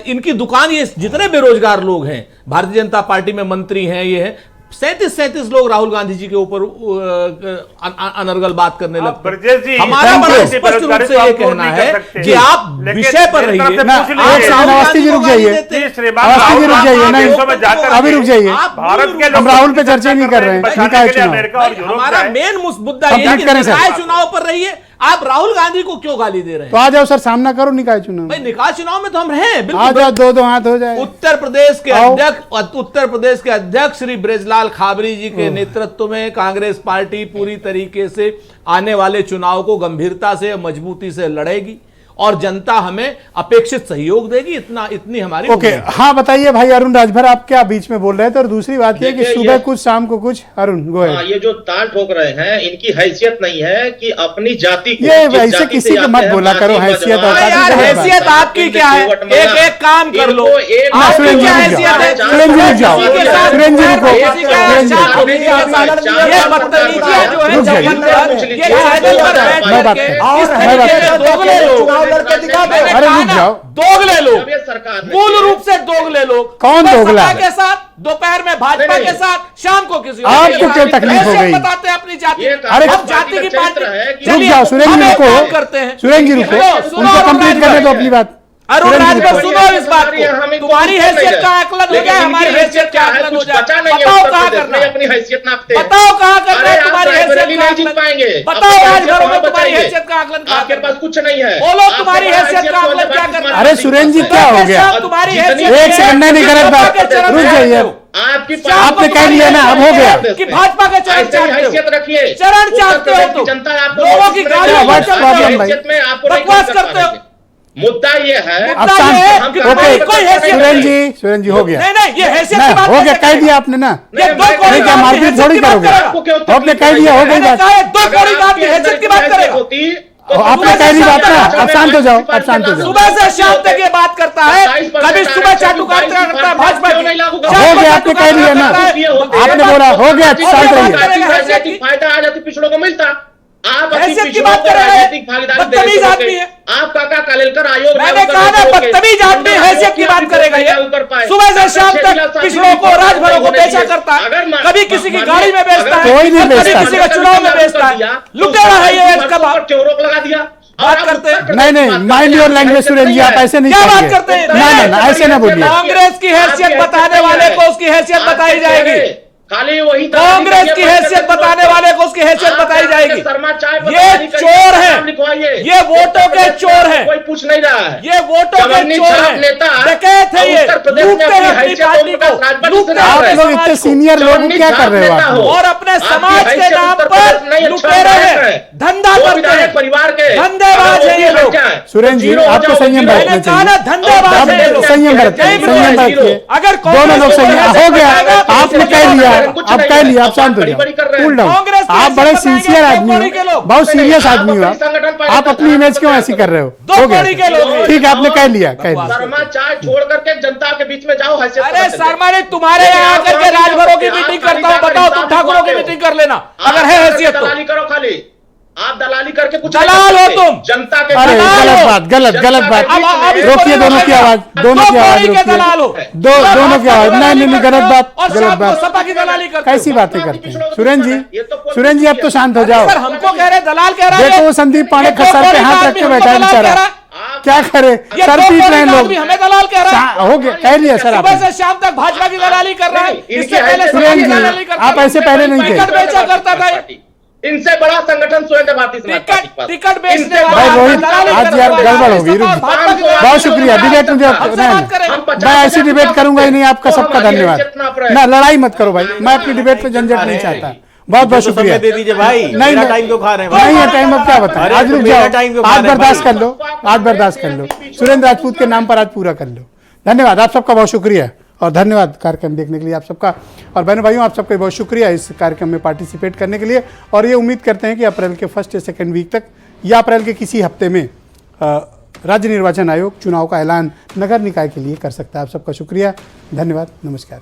इनकी दुकान, ये जितने बेरोजगार लोग हैं भारतीय जनता पार्टी में, मंत्री हैं, ये है 37 लोग राहुल गांधी जी के ऊपर अनर्गल बात करने लगते हैं। हमारा बड़ा स्पष्ट रूप से ये कहना है कि आप विषय पर रहिए। अवस्थी जी रुक जाइए, अवस्थी जी रुक जाइए, नहीं अभी रुक जाइए। हम राहुल पे चर्चा नहीं कर रहे हैं, निकाय चुनाव। हमारा मेन मुद्दा ये है कि निकाय चुनाव पर रहिए। आप राहुल गांधी को क्यों गाली दे रहे हैं? तो आ जाओ सर, सामना करो निकाय चुनाव। भाई निकाय चुनाव में तो हम हैं, बिल्कुल। आ जाओ, दो हाथ हो जाए। उत्तर प्रदेश के अध्यक्ष श्री ब्रजलाल खाबरी जी के नेतृत्व में कांग्रेस पार्टी पूरी तरीके से आने वाले चुनाव को गंभीरता से, मजबूती से लड़ेगी और जनता हमें अपेक्षित सहयोग देगी। इतनी हमारी ओके। हाँ बताइए भाई अरुण राजभर, आप क्या बीच में बोल रहे थे? और दूसरी बात ये कि सुबह कुछ शाम को कुछ। Arun go ahead. ये जो ताल ठोक रहे हैं, इनकी हैसियत नहीं है कि अपनी जाति को, ये वैसे किसी को मत बोला करो हैसियत। हैसियत आपकी क्या है? एक काम कर लो। सुरेंद्र जी रुक जाओ, सुरेंद्र जी रुको, अरे रुक जाओ। दोगले लोग, मूल रूप से दोगले लोग। कौन दोगला के साथ, दोपहर में भाजपा के साथ, शाम को किसी आपको क्यों तकलीफ हो गई? बताते हैं अपनी जाति। अरे हम जाति की पार्टी। रुक जाओ सुरेंद्र जी रुको, करते हैं सुरेंद्र जी रुको, उनको कंप्लीट करने दो अपनी बात। अरुण राजभर सुनो इस बात को। तुम्हारी हैसियत का आकलन हो जाए, हमारी हैसियत का आकलन हो जाए। बताओ कहाँ करना है, अपनी हैसियत नापते हैं। बताओ कहाँ करना है तुम्हारी हैसियत का नहीं जीत आकलन। पाएंगे। बताओ राजभरों में तुम्हारी हैसियत का आकलन। आपके पास कुछ नहीं है, बोलो तुम्हारी हैसियत का आकलन क्या करना है? अरे सुरेंद्र जी क्या हो गया? तुम्हारी एक सेकंड नहीं गलत बात, रुक जाइए। आपने कह लिया ना, अब हो गया कि भाजपा के चरण हैसियत रखिए, चरण चाहते हो तो जनता आपको लोगों की गालियों में बकवास करते हो। मुद्दा ये है, अब शांत। ओके सुरेंद्र जी हो गया। नहीं, ये हैसियत की बात हो गया, कह दिया आपने ना। क्या मारपीट थोड़ी करोगे? आपने कह दिया, हो गई बात। दो कौड़ी बात की हैसियत की बात करेगा। आपने कह दी बात ना, अब शांत हो जाओ, अब शांत हो जाओ। सुबह से शाम तक ये बात करता है, कभी सुबह चाटुकारिता करता है भाजपा की। हो गया, आपने कह दिया ना, आपने बोला हो गया, शांत रहिए। फायदा आ जाती पिछड़ों को मिलता। आप हैसियत की बात कर रहे हैं, बदतमीज आदमी है। आप काका कालेलकर आयोग, मैंने कहा ना, बदतमीज आदमी हैसियत की बात करेगा ये। सुबह से शाम तक पिछड़ों को, राजभरों को बेचा करता है, कभी किसी की गाड़ी में बेचता है, कोई नहीं बेचता, किसी का चुनाव में बेचता है। लुटेरा है ये, इसका रोक लगा दिया। बात करते हैं। नहीं, माइंड योर लैंग्वेज सुरेंद्र जी, आप ऐसे नहीं क्या बात करिए। करते हैं? ना ऐसे ना बोलिए। कांग्रेस की हैसियत बताने वाले को उसकी हैसियत बताई जाएगी। खाली वही कांग्रेस की हैसियत बताने वाले को उसकी हैसियत बताई जाएगी। ये चोर है, ये वोटों के चोर हैं। कोई पूछ नहीं रहा है, ये वोटों के चोर हैं, डकैत है ये, लूटते हैं अपनी पार्टी को, लूटते हैं। आप लोग इतने सीनियर लोग क्या कर रहे हो आप? और अपने समाज के नाम पर लुटेरे हैं, धंधा करते हैं, परिवार के धंधेबाज है ये लोग। सुरेंद्र जी आपको संयम बरतना चाहिए, धंधेबाज है ये लोग। संयम बरतिए। अगर दोनों लोग संयम, हो गया, आपने कह लिया, अब कह लिया, आप शांत हो जाओ, कूल डाउन। आप बड़े सिंसियर आदमी हो, बहुत सीरियस आदमी हो आप अपनी इमेज क्यों ऐसी कर रहे हो? हो गया, ठीक है, आपने कह लिया, कह लिया। शर्मा चाय छोड़ करके जनता के बीच में जाओ, हैसियत। अरे शर्मा ने तुम्हारे यहाँ आकर के राजभरों की मीटिंग करता हूँ, बताओ तुम ठाकुरों की मीटिंग कर लेना अगर है हैसियत तो। करो खाली, आप दलाली करके कुछ दलाल हो तुम, जनता के अरे गलत बात, गलत बात। रोकिए दोनों की आवाज, दोनों की आवाज रोकिए। दोनों की आवाज, नहीं गलत बात, गलत बात। सपा की दलाली करते कैसी बातें करते हैं सुरेंद्र जी अब तो शांत हो जाओ। हमको कह रहे दलाल कह रहा है। देखो वो संदीप पांडे सर पे हाथ रख के बैठा है बेचारा, क्या करे, सर पीट रहे हैं लोग। हमें दलाल कह रहा है, हो गया, कह लिया सर सुबह आपने। से शाम तक भाजपा की दलाली कर रहा है। इससे पहले सुरेंद्र जी आप ऐसे पहले नहीं थे। टिकट बेचा करता था, इनसे बड़ा संगठन स्वयं भारतीय समाज पार्टी के पास। टिकट बेचने भाई रोहित आज यार गड़बड़ होगी। बहुत शुक्रिया, डिबेट में मैं ऐसी डिबेट करूंगा ही नहीं। आपका सबका धन्यवाद। ना लड़ाई मत करो भाई, मैं अपनी डिबेट में झंझट नहीं चाहता। बहुत बहुत शुक्रिया। दे दीजिए भाई, नहीं टाइम क्यों खा रहे हैं? नहीं है टाइम, अब क्या बताएं। आज रुक जाओ, आज बर्दाश्त कर लो, आज बर्दाश्त कर लो। सुरेंद्र राजपूत के नाम पर आज पूरा कर लो। धन्यवाद, आप सबका बहुत शुक्रिया और धन्यवाद कार्यक्रम देखने के लिए आप सबका। और बहनों भाइयों आप सबका बहुत शुक्रिया इस कार्यक्रम में पार्टिसिपेट करने के लिए। और ये उम्मीद करते हैं कि अप्रैल के फर्स्ट या सेकेंड वीक तक या अप्रैल के किसी हफ्ते में राज्य निर्वाचन आयोग चुनाव का ऐलान नगर निकाय के लिए कर सकता है। आप सबका शुक्रिया, धन्यवाद, नमस्कार।